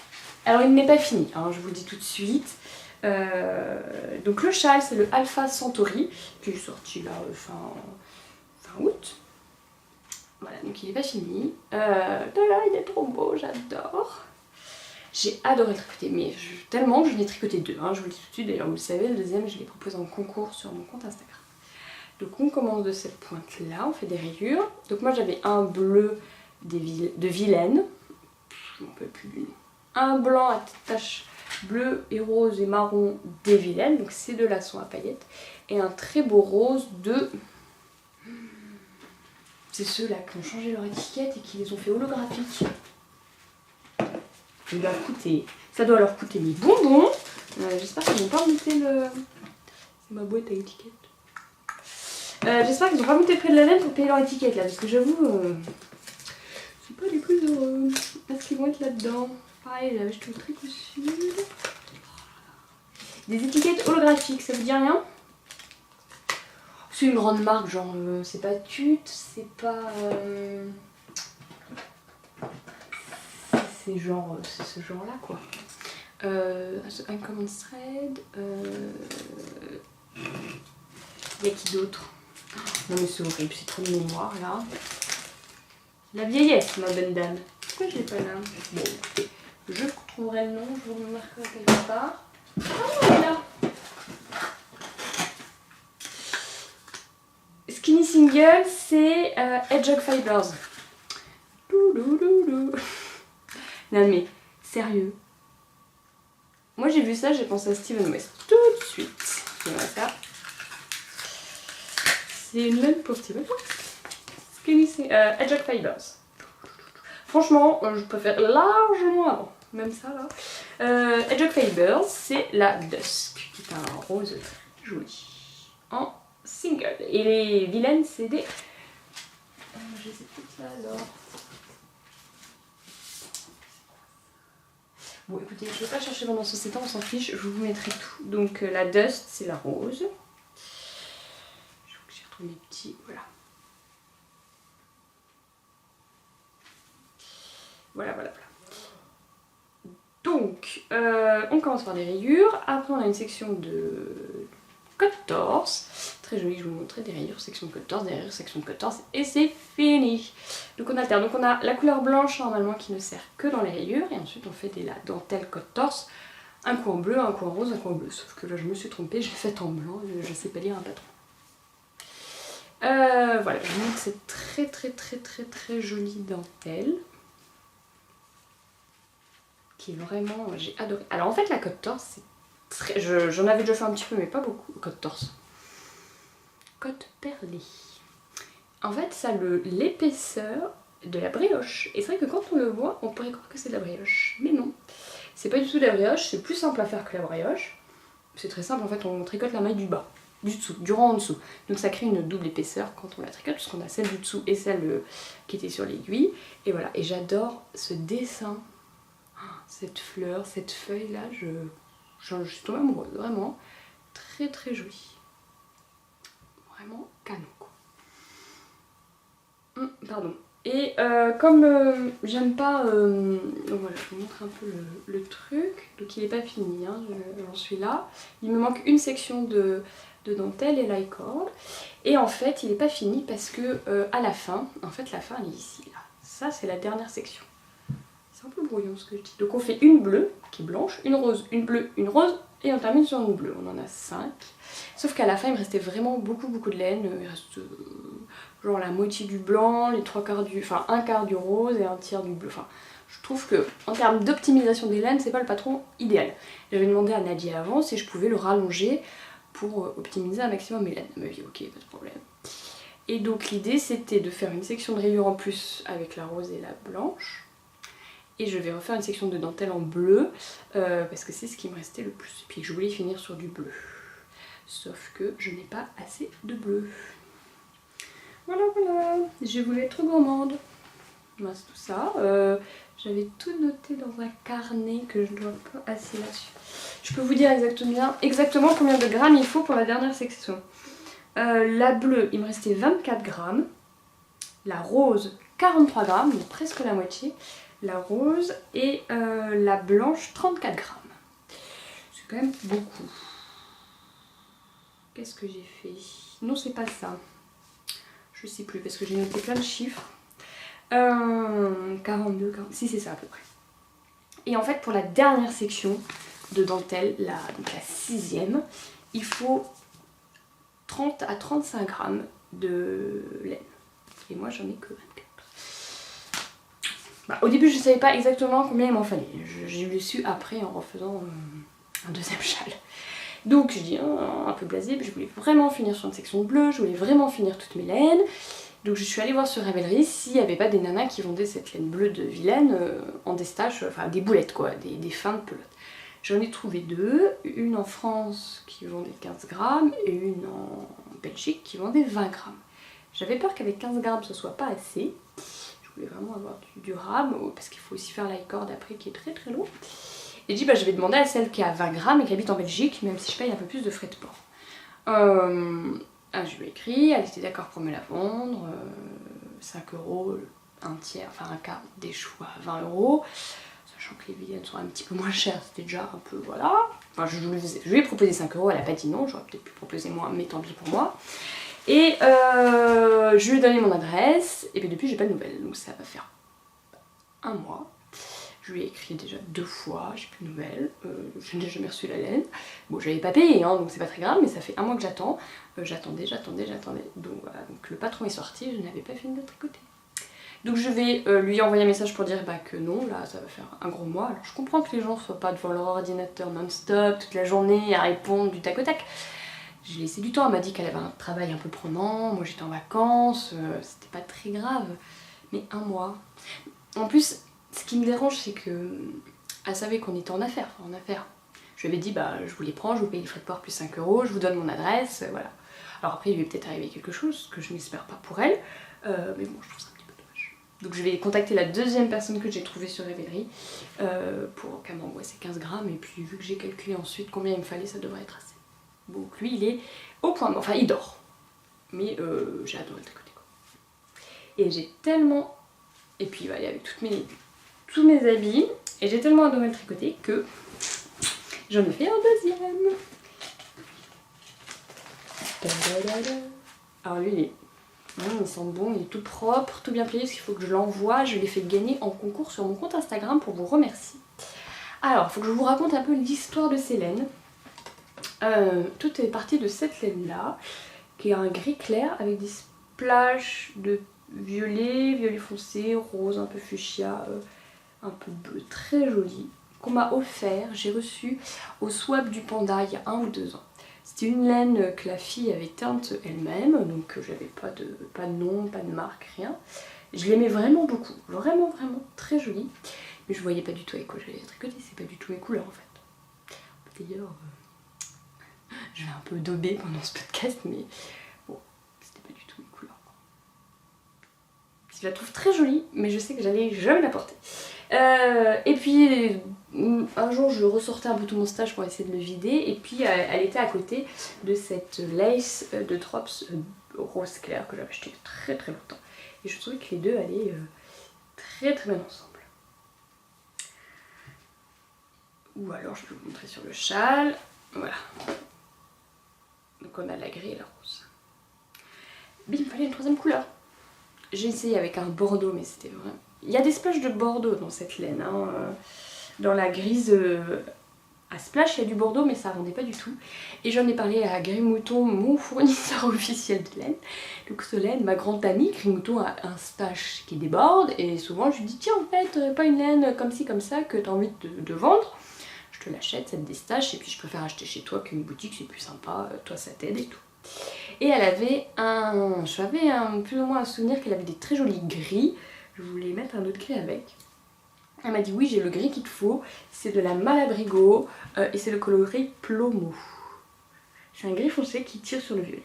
Alors il n'est pas fini, hein, je vous le dis tout de suite. Donc le châle c'est le Alpha Centauri, qui est sorti là fin août. Voilà, donc il n'est pas fini. Là, il est trop beau, j'adore. J'ai adoré tricoter, mais tellement que je l'ai tricoté 2, hein, je vous le dis tout de suite, d'ailleurs vous le savez, le deuxième je l'ai proposé en concours sur mon compte Instagram. Donc on commence de cette pointe là, on fait des rayures. Donc moi j'avais un bleu de Vilaine, je m'en peux plus du nom. Un blanc à taches bleu et rose et marron des Vilaine, donc ces deux là sont à paillettes. Et un très beau rose de... C'est ceux-là qui ont changé leur étiquette et qui les ont fait holographiques. Ça doit leur coûter mes bonbons. J'espère qu'ils n'ont pas monté le... C'est ma boîte à étiquette. J'espère qu'ils n'ont pas monté près de la laine pour payer leur étiquette là, parce que j'avoue, je suis pas les plus heureux. Est-ce qu'ils vont être là-dedans? Pareil, j'avais acheté au Tricot Sud. Des étiquettes holographiques, ça vous dit rien? C'est une grande marque, genre c'est pas Tut, c'est pas... c'est genre, c'est ce genre là quoi. Uncommon Thread, y a qui d'autre? Non mais c'est horrible, c'est trop de mémoire là. La vieillesse, ma bonne dame. Pourquoi je l'ai pas là? Bon écoutez, je trouverai le nom, je vous le marquerai quelque part. Ah non, là. Skinny Single, c'est Hedgehog Fibers. Non mais, sérieux. Moi j'ai vu ça, j'ai pensé à Steven West tout de suite. Voilà ça. C'est une laine pour Steven West. Hedgehog Fibers. Franchement, je préfère largement avant. Même ça là. Hedgehog Fibers, c'est la Dusk, qui est un rose très joli. En single. Et les vilaines, c'est des... je sais plus ça alors. Bon écoutez, je vais pas chercher pendant ce temps, on s'en fiche, je vous mettrai tout. Donc la Dust, c'est la rose. Je crois que j'ai retrouvé mes petits, voilà. Voilà. Donc, on commence par des rayures. Après, on a une section de côte torse. Très jolie, je vais vous montrer des rayures, section de côte torse, des rayures, section de côte torse. Et c'est fini. Donc, on alterne. Donc, on a la couleur blanche normalement qui ne sert que dans les rayures. Et ensuite, on fait des dentelles côte torse. Un coup en bleu, un coup en rose, un coup en bleu. Sauf que là, je me suis trompée, j'ai fait en blanc. Je sais pas lire un patron. Voilà, je vous montre cette très jolie dentelle. Qui est vraiment, j'ai adoré. Alors en fait la côte torse c'est très, j'en avais déjà fait un petit peu mais pas beaucoup. Côte torse, côte perlée. En fait ça a l'épaisseur de la brioche. Et c'est vrai que quand on le voit on pourrait croire que c'est de la brioche, mais non, c'est pas du tout de la brioche. C'est plus simple à faire que la brioche. C'est très simple en fait, on tricote la maille du bas, du dessous, du rang en dessous. Donc ça crée une double épaisseur quand on la tricote, puisqu'on a celle du dessous et celle qui était sur l'aiguille. Et voilà, et j'adore ce dessin. Cette fleur, cette feuille là, je suis tombée amoureuse, vraiment très jolie. Vraiment canon quoi. Pardon, Et comme j'aime pas... donc voilà, je vous montre un peu le truc. Donc il n'est pas fini, hein, j'en suis là. Il me manque une section de dentelle et light-cord. Et en fait, il n'est pas fini parce que à la fin, en fait la fin elle est ici, là. Ça c'est la dernière section. C'est un peu brouillon ce que je dis. Donc on fait une bleue, qui est blanche, une rose, une bleue, une rose, et on termine sur une bleue. On en a 5. Sauf qu'à la fin il me restait vraiment beaucoup de laine. Il reste... genre la moitié du blanc, les trois quarts du... enfin un quart du rose et un tiers du bleu. Enfin, je trouve que en termes d'optimisation des laines, c'est pas le patron idéal. J'avais demandé à Nadia avant si je pouvais le rallonger pour optimiser un maximum mes laines. Elle m'a dit ok, pas de problème. Et donc l'idée c'était de faire une section de rayures en plus avec la rose et la blanche. Et je vais refaire une section de dentelle en bleu parce que c'est ce qui me restait le plus. Et puis je voulais finir sur du bleu. Sauf que je n'ai pas assez de bleu. Voilà, voilà, je voulais être trop gourmande. Voilà, c'est tout ça. J'avais tout noté dans un carnet que je dois pas assez là-dessus. Je peux vous dire exactement combien de grammes il faut pour la dernière section. La bleue, il me restait 24 grammes. La rose, 43 grammes, donc presque la moitié. La rose et la blanche, 34 grammes. C'est quand même beaucoup. Qu'est-ce que j'ai fait? Non, c'est pas ça. Je sais plus parce que j'ai noté plein de chiffres. 42, 40, si c'est ça à peu près. Et en fait pour la dernière section de dentelle, donc la 6e, il faut 30 à 35 grammes de laine. Et moi j'en ai que 24. Bah, au début je ne savais pas exactement combien il m'en fallait. J'ai eu su après en refaisant un deuxième châle. Donc je dis un peu blasé, mais je voulais vraiment finir sur une section bleue, je voulais vraiment finir toutes mes laines. Donc je suis allée voir sur Ravelry s'il n'y avait pas des nanas qui vendaient cette laine bleue de Vilaine en destache, enfin des boulettes quoi, des fins de pelote. J'en ai trouvé 2, une en France qui vendait 15 grammes et une en Belgique qui vendait 20 grammes. J'avais peur qu'avec 15 grammes ce soit pas assez. Je voulais vraiment avoir du durable parce qu'il faut aussi faire l'icord après qui est très très lourd. Et je dis je vais demander à celle qui a 20 grammes et qui habite en Belgique, même si je paye un peu plus de frais de port. Je lui ai écrit, elle était d'accord pour me la vendre, 5 €, un tiers, enfin un quart des choux à 20 €, sachant que les Vilaines sont un petit peu moins chères, c'était déjà un peu voilà. Enfin je lui ai proposé 5 €, elle a pas dit non, j'aurais peut-être pu proposer moins, mais tant pis pour moi. Et je lui ai donné mon adresse, et puis depuis j'ai pas de nouvelles, donc ça va faire un mois. Je lui ai écrit déjà 2 fois, j'ai plus de nouvelles, je n'ai jamais reçu la laine. Bon, j'avais pas payé, hein, donc c'est pas très grave, mais ça fait un mois que j'attends. J'attendais. Donc voilà, donc le patron est sorti, je n'avais pas fini de tricoter. Donc je vais lui envoyer un message pour dire que non, là ça va faire un gros mois. Alors je comprends que les gens soient pas devant leur ordinateur non-stop toute la journée à répondre du tac au tac. J'ai laissé du temps, elle m'a dit qu'elle avait un travail un peu prenant, moi j'étais en vacances, c'était pas très grave. Mais un mois. En plus, ce qui me dérange, c'est que elle savait qu'on était en affaires, Je lui avais dit, je vous les prends, je vous paye les frais de port plus 5 €, je vous donne mon adresse, voilà. Alors après, il lui est peut-être arrivé quelque chose, que je n'espère pas pour elle, mais bon, je trouve ça un petit peu dommage. Donc je vais contacter la deuxième personne que j'ai trouvée sur Ravelry pour qu'elle m'envoie ses 15 grammes, et puis vu que j'ai calculé ensuite combien il me fallait, ça devrait être assez. Donc lui, il est au point, enfin il dort, mais j'ai adoré le tricoter quoi. Et j'ai tellement... Et puis il va aller avec tous mes habits, et j'ai tellement adoré le tricoter que j'en ai fait un deuxième. Alors lui il sent bon, il est tout propre, tout bien plié, parce qu'il faut que je l'envoie. Je l'ai fait gagner en concours sur mon compte Instagram pour vous remercier. Alors, il faut que je vous raconte un peu l'histoire de ces laines. Tout est parti de cette laine là, qui est un gris clair avec des splashes de violet foncé, rose, un peu fuchsia, un peu bleu, très joli, qu'on m'a offert, j'ai reçu au swap du panda il y a 1 ou 2 ans. C'était une laine que la fille avait teinte elle-même, donc j'avais pas de nom, pas de marque, rien. Je l'aimais vraiment beaucoup, vraiment très jolie, mais je voyais pas du tout avec quoi j'allais tricoter, c'est pas du tout mes couleurs en fait. D'ailleurs, je vais un peu dauber pendant ce podcast, mais bon, c'était pas du tout mes couleurs. Je la trouve très jolie, mais je sais que j'allais jamais la porter. Et puis un jour je ressortais un peu tout mon stage pour essayer de le vider, et puis elle était à côté de cette lace de Drops rose clair que j'avais acheté très longtemps. et je trouvais que les deux allaient très très bien ensemble. Ou alors je peux vous montrer sur le châle, voilà. Donc on a la gris et la rose. Mais il me fallait une troisième couleur. J'ai essayé avec un bordeaux, mais c'était vraiment... Il y a des splashes de bordeaux dans cette laine, hein. Dans la grise à splash, il y a du bordeaux, mais ça rendait pas du tout. Et j'en ai parlé à Gris-Mouton, mon fournisseur officiel de laine. Donc ce laine, ma grande amie, Gris-Mouton a un stash qui déborde, et souvent je lui dis tiens en fait, pas une laine comme ci comme ça que tu as envie de vendre. Je te l'achète, cette déstache, et puis je préfère acheter chez toi qu'une boutique, c'est plus sympa, toi ça t'aide et tout. Et elle avait j'avais plus ou moins un souvenir qu'elle avait des très jolis gris. Je voulais mettre un autre gris avec. Elle m'a dit oui, j'ai le gris qu'il te faut, c'est de la Malabrigo et c'est le coloris Plomo. C'est un gris foncé qui tire sur le violet.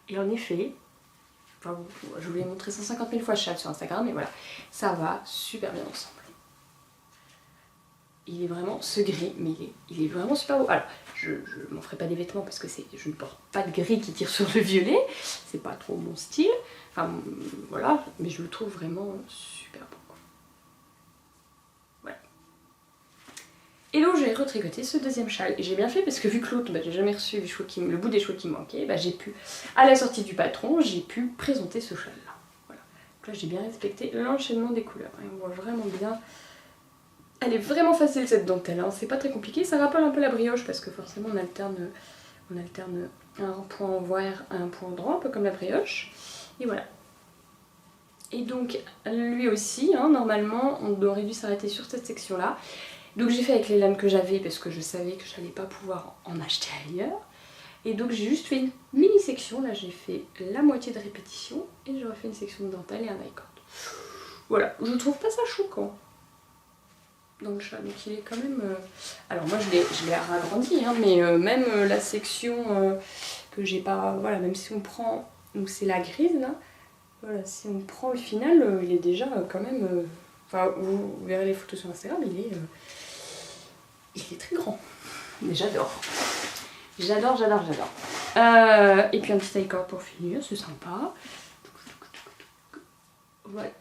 Et en effet, enfin, je vous l'ai montré 150 000 fois sur Instagram, mais voilà, ça va super bien ensemble. Il est vraiment, ce gris, mais il est vraiment super beau. Alors, je m'en ferai pas des vêtements parce que je ne porte pas de gris qui tire sur le violet, c'est pas trop mon style, enfin voilà, mais je le trouve vraiment super beau. Voilà. Et donc j'ai retricoté ce deuxième châle, et j'ai bien fait parce que vu que l'autre, j'ai jamais reçu le bout des cheveux qui me manquait, j'ai pu, à la sortie du patron, j'ai pu présenter ce châle là. Voilà. Donc là j'ai bien respecté l'enchaînement des couleurs, et on voit vraiment bien. Elle est vraiment facile cette dentelle, hein. C'est pas très compliqué, ça rappelle un peu la brioche parce que forcément on alterne un point envers un point droit, un peu comme la brioche. Et voilà. Et donc lui aussi, hein, normalement on aurait dû s'arrêter sur cette section là. Donc j'ai fait avec les laines que j'avais parce que je savais que j'allais pas pouvoir en acheter ailleurs. Et donc j'ai juste fait une mini section, là j'ai fait la moitié de répétition et j'aurais fait une section de dentelle et un high cord. Voilà, je trouve pas ça choquant dans le chat, donc il est quand même... Alors moi je l'ai ragrandi, hein, mais même la section que j'ai pas... Voilà, même si on prend... Donc c'est la grise là, voilà, si on prend le final, il est déjà quand même... Enfin, vous verrez les photos sur Instagram, il est très grand. Mais j'adore. J'adore. Et puis un petit high cord pour finir, c'est sympa. Ouais.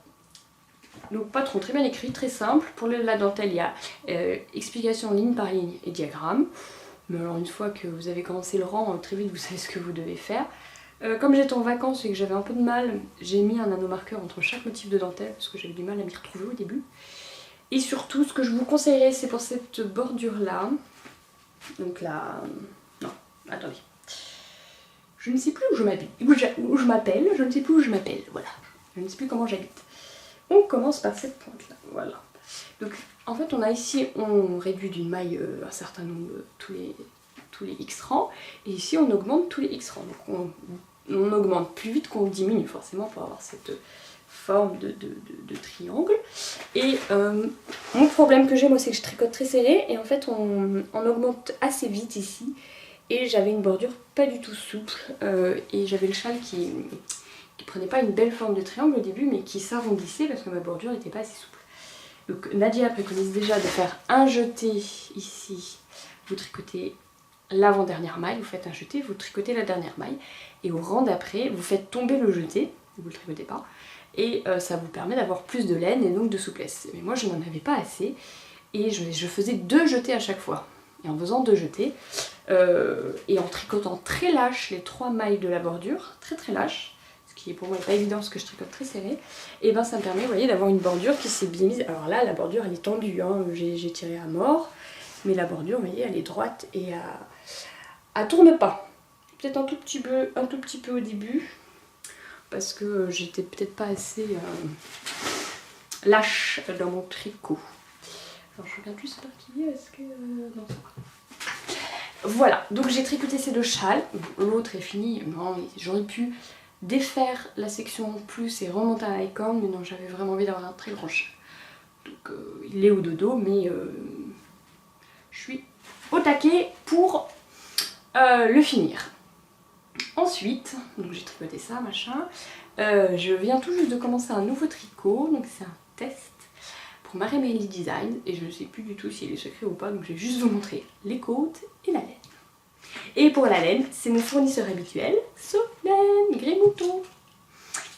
Donc patron très bien écrit, très simple. Pour la dentelle, il y a explication ligne par ligne et diagramme. Mais alors une fois que vous avez commencé le rang, très vite vous savez ce que vous devez faire. Comme j'étais en vacances et que j'avais un peu de mal, j'ai mis un nanomarqueur entre chaque motif de dentelle parce que j'avais du mal à m'y retrouver au début. Et surtout, ce que je vous conseillerais, c'est pour cette bordure là. Donc là... Non, attendez. Je ne sais plus où je m'appelle, je ne sais plus où je m'appelle, voilà. Je ne sais plus comment j'habite. On commence par cette pointe là, voilà. Donc en fait on a ici, on réduit d'une maille un certain nombre, tous les X rangs, et ici on augmente tous les X rangs. Donc on augmente plus vite qu'on diminue forcément pour avoir cette forme de triangle. Et mon problème que j'ai moi c'est que je tricote très serré et en fait on augmente assez vite ici. Et j'avais une bordure pas du tout souple et j'avais le châle qui prenait pas une belle forme de triangle au début mais qui s'arrondissait parce que ma bordure n'était pas assez souple. Donc Nadia préconise déjà de faire un jeté ici, vous tricotez l'avant-dernière maille, vous faites un jeté, vous tricotez la dernière maille et au rang d'après vous faites tomber le jeté, vous le tricotez pas, et ça vous permet d'avoir plus de laine et donc de souplesse. Mais moi je n'en avais pas assez et je faisais 2 jetés à chaque fois. Et en faisant 2 jetés et en tricotant très lâche les 3 mailles de la bordure, très lâche, ce qui est pour moi pas évident parce que je tricote très serré, et ben ça me permet, vous voyez, d'avoir une bordure qui s'est bien mise. Alors là la bordure elle est tendue, hein, j'ai tiré à mort, mais la bordure vous voyez elle est droite et elle tourne pas. Peut-être un tout petit peu au début parce que j'étais peut-être pas assez lâche dans mon tricot. Alors je regarde juste par qui est-ce que... non, ça va. Voilà, donc j'ai tricoté ces 2 châles, l'autre est fini, j'aurais pu défaire la section en plus et remonter à high cord, mais non, j'avais vraiment envie d'avoir un très grand châle. Donc il est au dodo, mais je suis au taquet pour le finir. Ensuite, donc j'ai tricoté ça, machin, je viens tout juste de commencer un nouveau tricot, donc c'est un test pour Marie-Mélie Design, et je ne sais plus du tout s'il est secret ou pas, donc je vais juste vous montrer les côtes et la laine. Et pour la laine, c'est mon fournisseur habituel, Solène Gris-Mouton.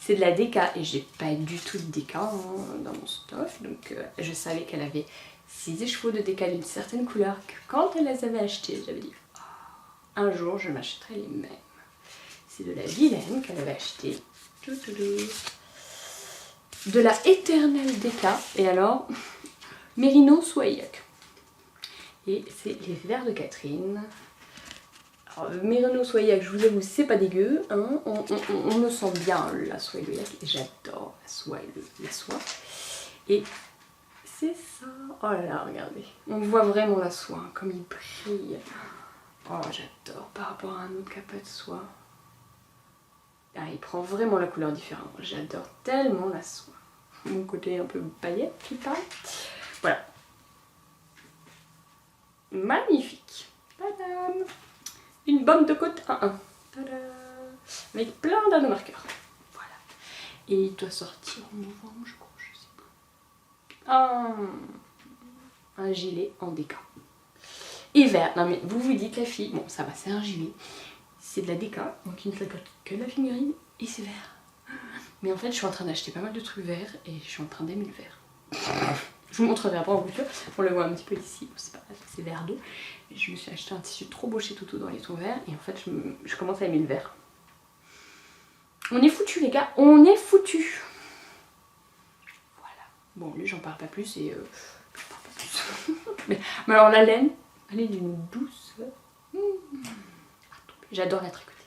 C'est de la déca et j'ai pas du tout de déca hein, dans mon stuff. Donc je savais qu'elle avait 6 écheveaux de déca d'une certaine couleur que quand elle les avait achetés, j'avais dit oh, un jour je m'achèterai les mêmes. C'est de la vilaine qu'elle avait acheté. De la éternelle déca. Et alors, Mérino Soignac. Et c'est les verres de Catherine. Alors, Mérino Soignac, je vous avoue, c'est pas dégueu. Hein. On me sent bien la soie et le yak. Et j'adore la soie et la soie. Et c'est ça. Oh là là, regardez. On voit vraiment la soie, hein, comme il brille. Oh, j'adore par rapport à un autre qui n'a pas de soie. Ah, il prend vraiment la couleur différente. J'adore tellement la soie. Mon côté un peu paillette qui parle. Voilà. Magnifique. Tadam. Une bombe de côte 1-1. Tadam. Avec plein d'anneaux marqueurs. Voilà. Et il doit sortir en novembre, je crois. Je sais pas. Un gilet en déca. Et vert. Non mais vous vous dites la fille. Bon ça va, c'est un gilet. C'est de la déca. Donc il ne s'accorde que la figurine. Et c'est vert. Mais en fait je suis en train d'acheter pas mal de trucs verts. Et je suis en train d'aimer le vert. Je vous montrerai après en bouture. On le voit un petit peu ici. C'est pas grave, c'est vert d'eau. Je me suis acheté un tissu trop beau chez Toutou dans les tons verts. Et en fait je commence à aimer le vert. On est foutus les gars. On est foutus. Voilà. Bon lui j'en parle pas plus et je parle pas plus. mais alors la laine, elle est d'une douceur. J'adore la tricoter.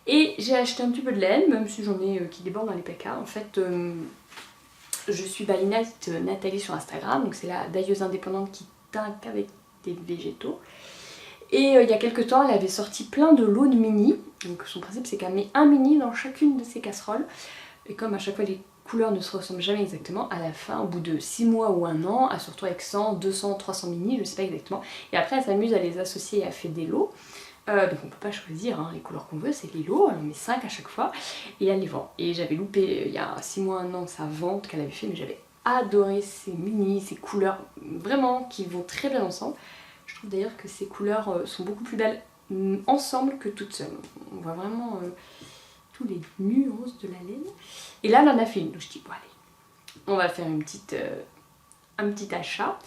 Et j'ai acheté un petit peu de laine, même si j'en ai qui débordent dans les placards. En fait, je suis by Night Nathalie sur Instagram, donc c'est la dailleuse indépendante qui teint avec des végétaux. Et il y a quelques temps, elle avait sorti plein de lots de mini. Donc son principe, c'est qu'elle met un mini dans chacune de ses casseroles. Et comme à chaque fois les couleurs ne se ressemblent jamais exactement, à la fin, au bout de 6 mois ou 1 an, elle se retrouve avec 100, 200, 300 mini, je sais pas exactement. Et après, elle s'amuse à les associer et à faire des lots. Donc on peut pas choisir hein, les couleurs qu'on veut, c'est les lots, elle en met 5 à chaque fois et elle les vend. Et j'avais loupé il y a 6 mois, 1 an sa vente qu'elle avait fait, mais j'avais adoré ces mini, ces couleurs vraiment qui vont très bien ensemble. Je trouve d'ailleurs que ces couleurs sont beaucoup plus belles ensemble que toutes seules. On voit vraiment tous les nuances de la laine. Et là elle en a fait une, donc je dis bon allez, on va faire un petit achat.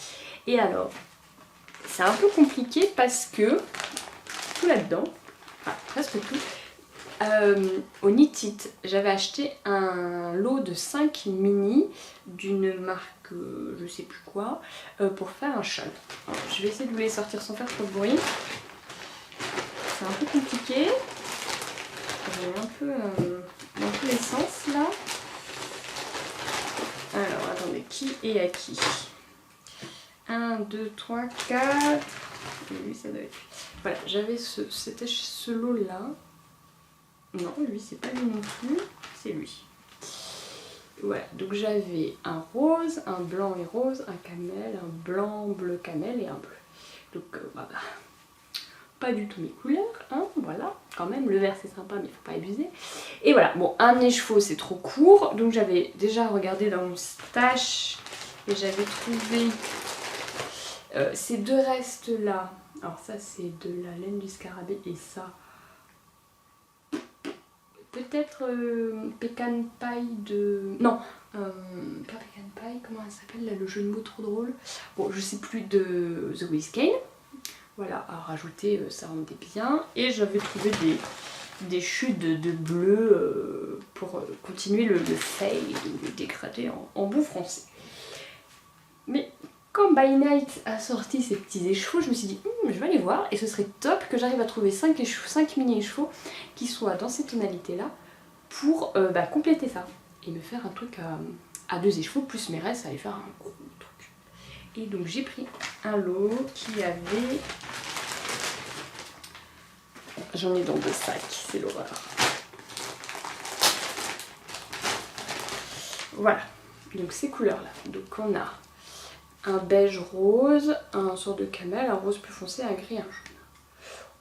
Et alors, c'est un peu compliqué parce que tout là-dedans, enfin presque tout, au Knit It, j'avais acheté un lot de 5 mini d'une marque je sais plus quoi pour faire un châle. Alors, je vais essayer de vous les sortir sans faire trop de bruit. C'est un peu compliqué. J'ai un peu dans tous les sens là. Alors attendez, qui est à qui? 1, 2, 3, 4. Lui ça doit être. Voilà, j'avais c'était ce lot là. Non, lui c'est pas lui non plus, c'est lui. Voilà, donc j'avais un rose, un blanc et rose, un camel, un blanc, bleu camel et un bleu. Donc voilà, pas du tout mes couleurs, hein, voilà. Quand même, le vert c'est sympa mais il faut pas abuser. Et voilà, bon, un écheveau c'est trop court, donc j'avais déjà regardé dans mon stash et j'avais trouvé ces deux restes là. Alors ça c'est de la laine du scarabée et ça peut-être Pecan Pie de... Non, pas Pecan Pie, comment elle s'appelle là, le jeu de mots trop drôle. Bon je sais plus, de The Whiskey. Voilà, à rajouter ça rendait bien. Et j'avais trouvé des chutes de bleu pour continuer le fade, le dégradé en bon français. Mais quand By Night a sorti ces petits écheveaux, je me suis dit je vais aller voir et ce serait top que j'arrive à trouver 5 mini écheveaux qui soient dans ces tonalités là pour compléter ça et me faire un truc à 2 écheveaux plus mes restes, ça allait faire un gros truc. Et donc j'ai pris un lot qui avait... J'en ai dans 2 sacs, c'est l'horreur. Voilà, donc ces couleurs là, donc on a un beige rose, un sort de camel, un rose plus foncé, un gris, un jaune.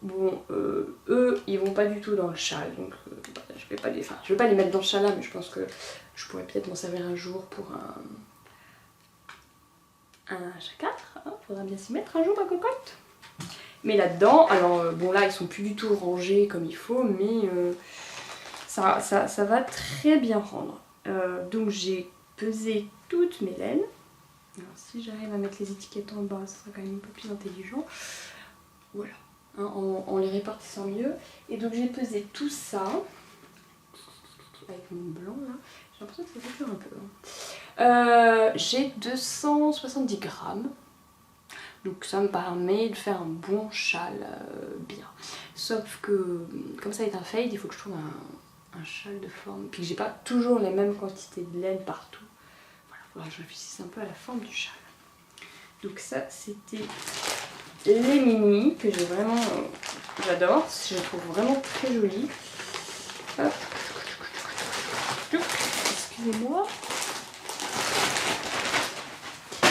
Bon, eux, ils vont pas du tout dans le châle, donc je vais pas les mettre dans le châle là, mais je pense que je pourrais peut-être m'en servir un jour pour un jacquard, hein, faudra bien s'y mettre un jour ma cocotte. Mais là-dedans, alors bon là ils sont plus du tout rangés comme il faut, mais ça va très bien rendre. Donc j'ai pesé toutes mes laines. Alors, si j'arrive à mettre les étiquettes en bas, ça sera quand même un peu plus intelligent. Voilà, hein, en les répartissant mieux. Et donc j'ai pesé tout ça avec mon blanc là. J'ai l'impression que ça fait faire un peu. Hein. J'ai 270 grammes. Donc ça me permet de faire un bon châle bien. Sauf que comme ça est un fade, il faut que je trouve un châle de forme. Puis que j'ai pas toujours les mêmes quantités de laine partout. Voilà, il faudra que je réfléchisse un peu à la forme du châle. Donc ça c'était les mini que j'ai vraiment... j'adore. Je les trouve vraiment très jolies. Hop. Excusez-moi.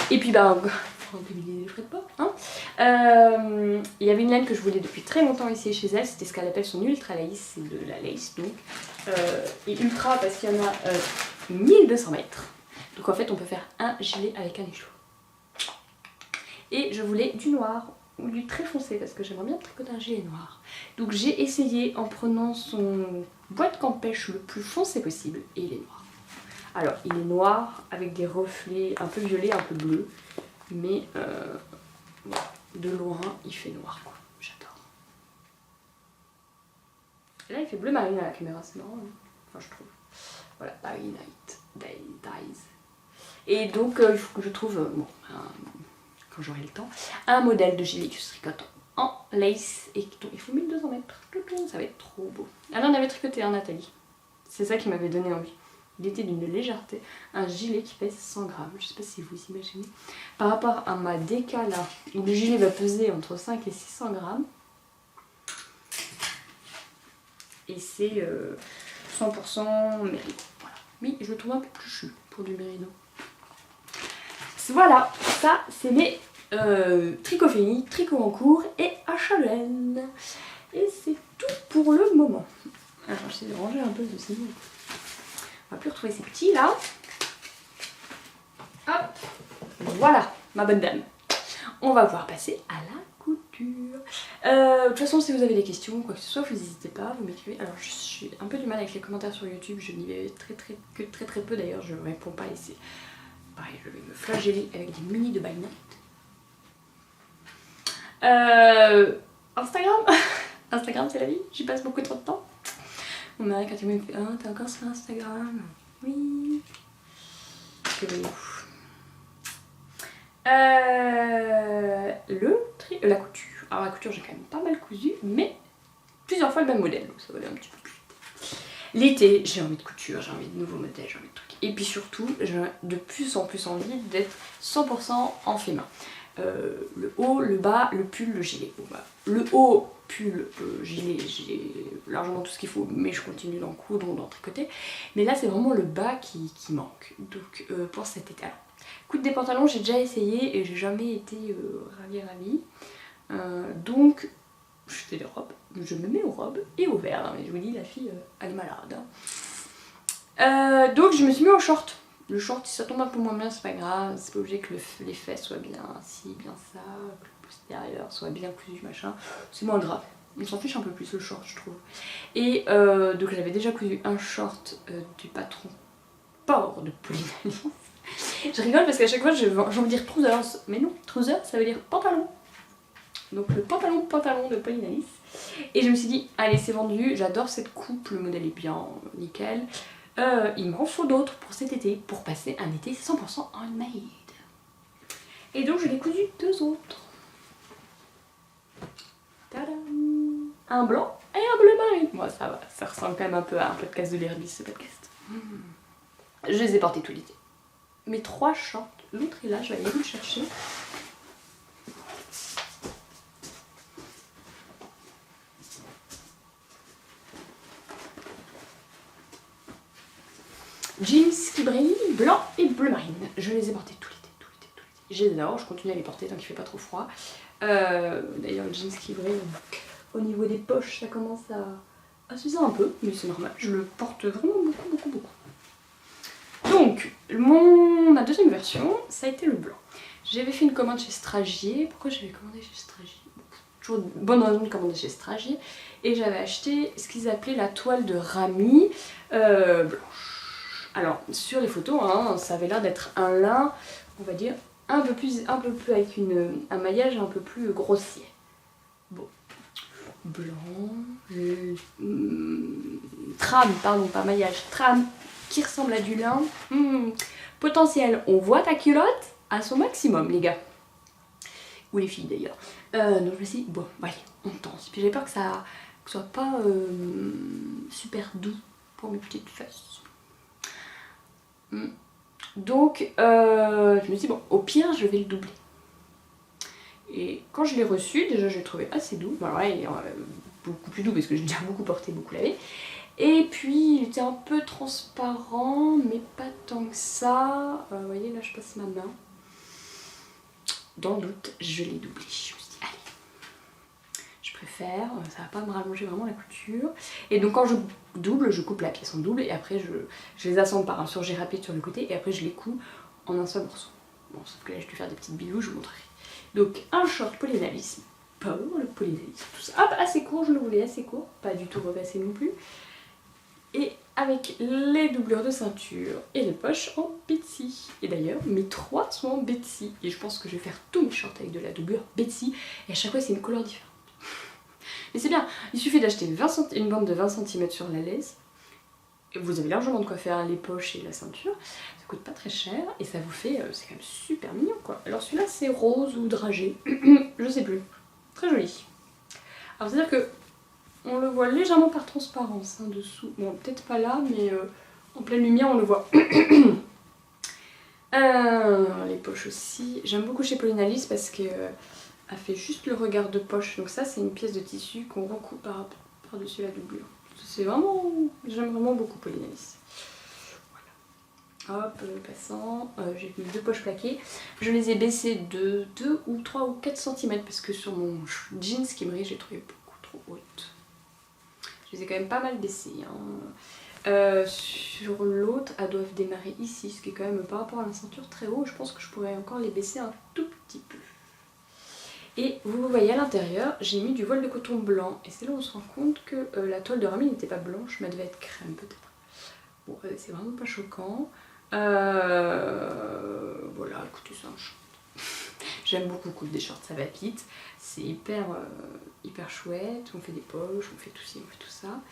Et puis bah... les frais de port, hein. Il y avait une laine que je voulais depuis très longtemps essayer chez elle, c'était ce qu'elle appelle son ultra lace, c'est de la lace donc. Et ultra parce qu'il y en a 1200 mètres. Donc en fait on peut faire un gilet avec un échelon. Et je voulais du noir ou du très foncé parce que j'aimerais bien tricoter un gilet noir. Donc j'ai essayé en prenant son boîte campèche le plus foncé possible et il est noir. Alors il est noir avec des reflets un peu violets, un peu bleus. Mais voilà, de loin il fait noir quoi, j'adore. Et là il fait bleu marine à la caméra, c'est marrant, hein, enfin je trouve. Voilà, Paris Night, Days. Et donc il faut que je trouve, bon, quand j'aurai le temps, un modèle de gilet que je tricote en lace et dont il faut 1200 mètres. Ça va être trop beau. Ah là on avait tricoté un Nathalie, c'est ça qui m'avait donné envie. Il était d'une légèreté, un gilet qui pèse 100 grammes, je sais pas si vous imaginez. Par rapport à ma déca là, où le gilet va peser entre 5 et 600 grammes. Et c'est 100% mérino. Voilà. Mais je le trouve un peu plus chou pour du mérino. Voilà, ça c'est mes tricots finis, tricots en cours et achat de laine. Et c'est tout pour le moment. Alors j'essaie de ranger un peu de sinon. On va plus retrouver ces petits là. Hop, voilà ma bonne dame. On va pouvoir passer à la couture. De toute façon si vous avez des questions, quoi que ce soit, vous n'hésitez pas, vous m'écrivez. Alors je suis un peu du mal avec les commentaires sur YouTube, je n'y vais très peu d'ailleurs, je ne réponds pas et c'est pareil, je vais me flageller avec des mini de by night. Instagram. Instagram c'est la vie, j'y passe beaucoup trop de temps. Mon mari quand il me fait « Ah, t'es encore sur Instagram ?» Oui. La couture. Alors la couture j'ai quand même pas mal cousu, mais plusieurs fois le même modèle, donc ça va aller un petit peu plus vite. L'été, j'ai envie de couture, j'ai envie de nouveaux modèles, j'ai envie de trucs. Et puis surtout, j'ai de plus en plus envie d'être 100% en fait main. Le haut, le bas, le pull, le gilet. Bon, bah, le haut, pull, gilet, j'ai largement tout ce qu'il faut, mais je continue d'en coudre, d'en tricoter. Mais là, c'est vraiment le bas qui manque. Donc, pour cet été. Alors, coudre des pantalons, j'ai déjà essayé et j'ai jamais été ravie. Donc, je fais des robes. Je me mets aux robes et aux verres. Mais je vous dis, la fille, elle est malade. Donc, je me suis mis au short. Le short, si ça tombe un peu moins bien, c'est pas grave, c'est pas obligé que les fesses soient bien ci, bien ça, que le postérieur soit bien cousu, machin, c'est moins grave. On s'en fiche un peu plus le short, je trouve. Et donc j'avais déjà cousu un short du patron Port de Polynalis. Je rigole parce qu'à chaque fois j'ai envie de dire trouser, mais non, trouser ça veut dire pantalon. Donc le pantalon de Polynalis. Et je me suis dit, allez c'est vendu, j'adore cette coupe, le modèle est bien, nickel. Il m'en faut d'autres pour cet été, pour passer un été 100% handmade. Et donc je l'ai cousu 2 autres. Tadam! Un blanc et un bleu marine. Moi ça va, ça ressemble quand même un peu à un podcast de l'Airbnb ce podcast. Je les ai portés tout l'été. Mes 3 shorts, l'autre est là, je vais aller le chercher. Jeans qui brillent, blanc et bleu marine. Je les ai portés tout l'été. Je les adore, je continue à les porter tant qu'il fait pas trop froid. D'ailleurs le jeans qui brille, au niveau des poches, ça commence à s'user un peu, mais c'est normal. Je le porte vraiment beaucoup. Donc, ma deuxième version, ça a été le blanc. J'avais fait une commande chez Stragier. Pourquoi j'avais commandé chez Stragier? toujours une bonne raison de commander chez Stragier. Et j'avais acheté ce qu'ils appelaient la toile de Rami blanche. Alors sur les photos, hein, ça avait l'air d'être un lin, on va dire, un peu plus avec un maillage un peu plus grossier. Bon. Blanc, trame, pardon, pas maillage, trame qui ressemble à du lin. Potentiel, on voit ta culotte à son maximum, les gars. Ou les filles d'ailleurs. Donc je me suis dit, bon, allez, on tente. Puis j'ai peur que ça soit pas super doux pour mes petites fesses. Donc je me suis dit, bon, au pire, je vais le doubler. Et quand je l'ai reçu, déjà je l'ai trouvé assez doux. Alors là, il est beaucoup plus doux parce que j'ai déjà beaucoup porté, beaucoup lavé. Et puis il était un peu transparent, mais pas tant que ça. Vous voyez, là je passe ma main. Dans le doute, je l'ai doublé. Je me suis dit, allez, je préfère, ça va pas me rallonger vraiment la couture. Et donc quand je double, je coupe la pièce en double et après je les assemble par un surjet rapide sur le côté et après je les couds en un seul morceau. Bon, sauf que là je vais faire des petites bilous, je vous montrerai. Donc un short Polynalisme, le Polynalisme, tout ça. Hop, assez court, je le voulais assez court, pas du tout repassé non plus. Et avec les doublures de ceinture et les poches en Betsy. Et d'ailleurs, mes 3 sont en Betsy. Et je pense que je vais faire tous mes shorts avec de la doublure Betsy. Et à chaque fois, c'est une couleur différente. Mais c'est bien, il suffit d'acheter une bande de 20 cm sur la laisse. Et vous avez largement de quoi faire les poches et la ceinture. Ça coûte pas très cher et ça vous fait, c'est quand même super mignon quoi. Alors celui-là c'est rose ou dragé, je sais plus. Très joli. Alors c'est à dire que on le voit légèrement par transparence hein, dessous. Bon peut-être pas là mais en pleine lumière on le voit. Les poches aussi. J'aime beaucoup chez Polynalisme parce que elle fait juste le regard de poche. Donc ça c'est une pièce de tissu qu'on recoupe par-dessus la doublure. C'est vraiment... J'aime vraiment beaucoup Polynalisme. Voilà. Hop, passant. J'ai mis 2 poches plaquées. Je les ai baissées de 2 ou 3 ou 4 cm parce que sur mon jeans Skimmery, j'ai trouvé beaucoup trop haute. Je les ai quand même pas mal baissées. Hein. Sur l'autre, elles doivent démarrer ici, ce qui est quand même par rapport à la ceinture très haut. Je pense que je pourrais encore les baisser un tout petit peu. Et vous voyez à l'intérieur, j'ai mis du voile de coton blanc. Et c'est là où on se rend compte que la toile de Rami n'était pas blanche, mais elle devait être crème peut-être. Bon, c'est vraiment pas choquant. Voilà, écoutez, c'est un short. J'aime beaucoup coudre des shorts, ça va vite. C'est hyper chouette. On fait des poches, on fait tout ci, on fait tout ça.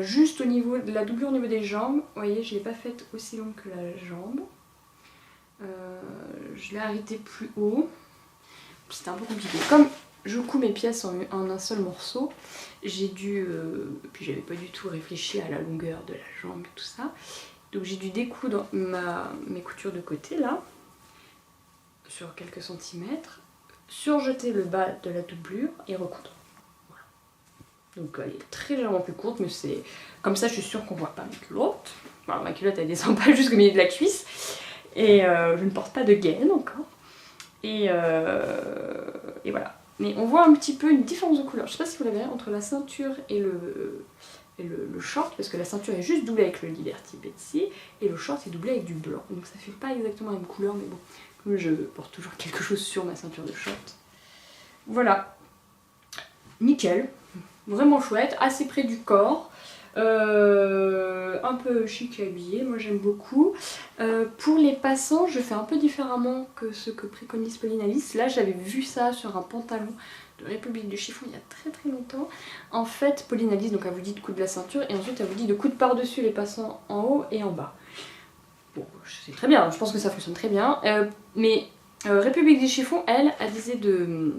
Juste au niveau de la doublure au niveau des jambes, vous voyez, je ne l'ai pas faite aussi longue que la jambe. Je l'ai arrêtée plus haut. C'était un peu compliqué. Comme je couds mes pièces en un seul morceau, j'ai dû... puis j'avais pas du tout réfléchi à la longueur de la jambe et tout ça. Donc j'ai dû découdre mes coutures de côté là, sur quelques centimètres, surjeter le bas de la doublure et recoudre. Voilà. Donc elle est très légèrement plus courte, mais c'est... Comme ça je suis sûre qu'on voit pas mes culottes. Alors, ma culotte elle descend pas jusqu'au milieu de la cuisse. Et je ne porte pas de gaine encore. Et voilà. Mais on voit un petit peu une différence de couleur. Je sais pas si vous la verrez entre la ceinture et le short, parce que la ceinture est juste doublée avec le Liberty Betsy et le short est doublé avec du blanc. Donc ça fait pas exactement la même couleur, mais bon, comme je porte toujours quelque chose sur ma ceinture de short. Voilà. Nickel. Vraiment chouette, assez près du corps. Un peu chic et habillé, moi j'aime beaucoup. Pour les passants, je fais un peu différemment que ce que préconise Polynalisme. Là j'avais vu ça sur un pantalon de République du Chiffon il y a très très longtemps. En fait, Polynalisme, donc elle vous dit de coudre la ceinture et ensuite elle vous dit de coudre par-dessus les passants en haut et en bas. Bon, c'est très bien, je pense que ça fonctionne très bien. Mais République du Chiffon, elle disait de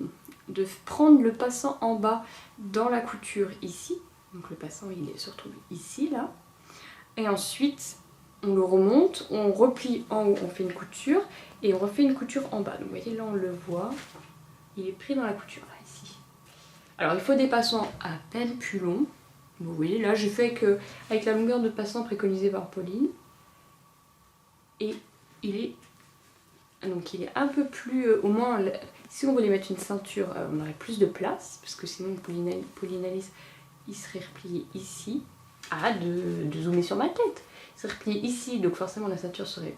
prendre le passant en bas dans la couture ici. Donc le passant il se retrouve ici là. Et ensuite on le remonte, on replie en haut, on fait une couture et on refait une couture en bas. Donc vous voyez là on le voit, il est pris dans la couture là ici. Alors il faut des passants à peine plus longs. Vous voyez là j'ai fait avec la longueur de passant préconisée par Pauline. Et il est un peu plus, au moins si on voulait mettre une ceinture on aurait plus de place parce que sinon Polynalisme il serait replié ici. Ah, de zoomer sur ma tête. Il serait replié ici, donc forcément la ceinture serait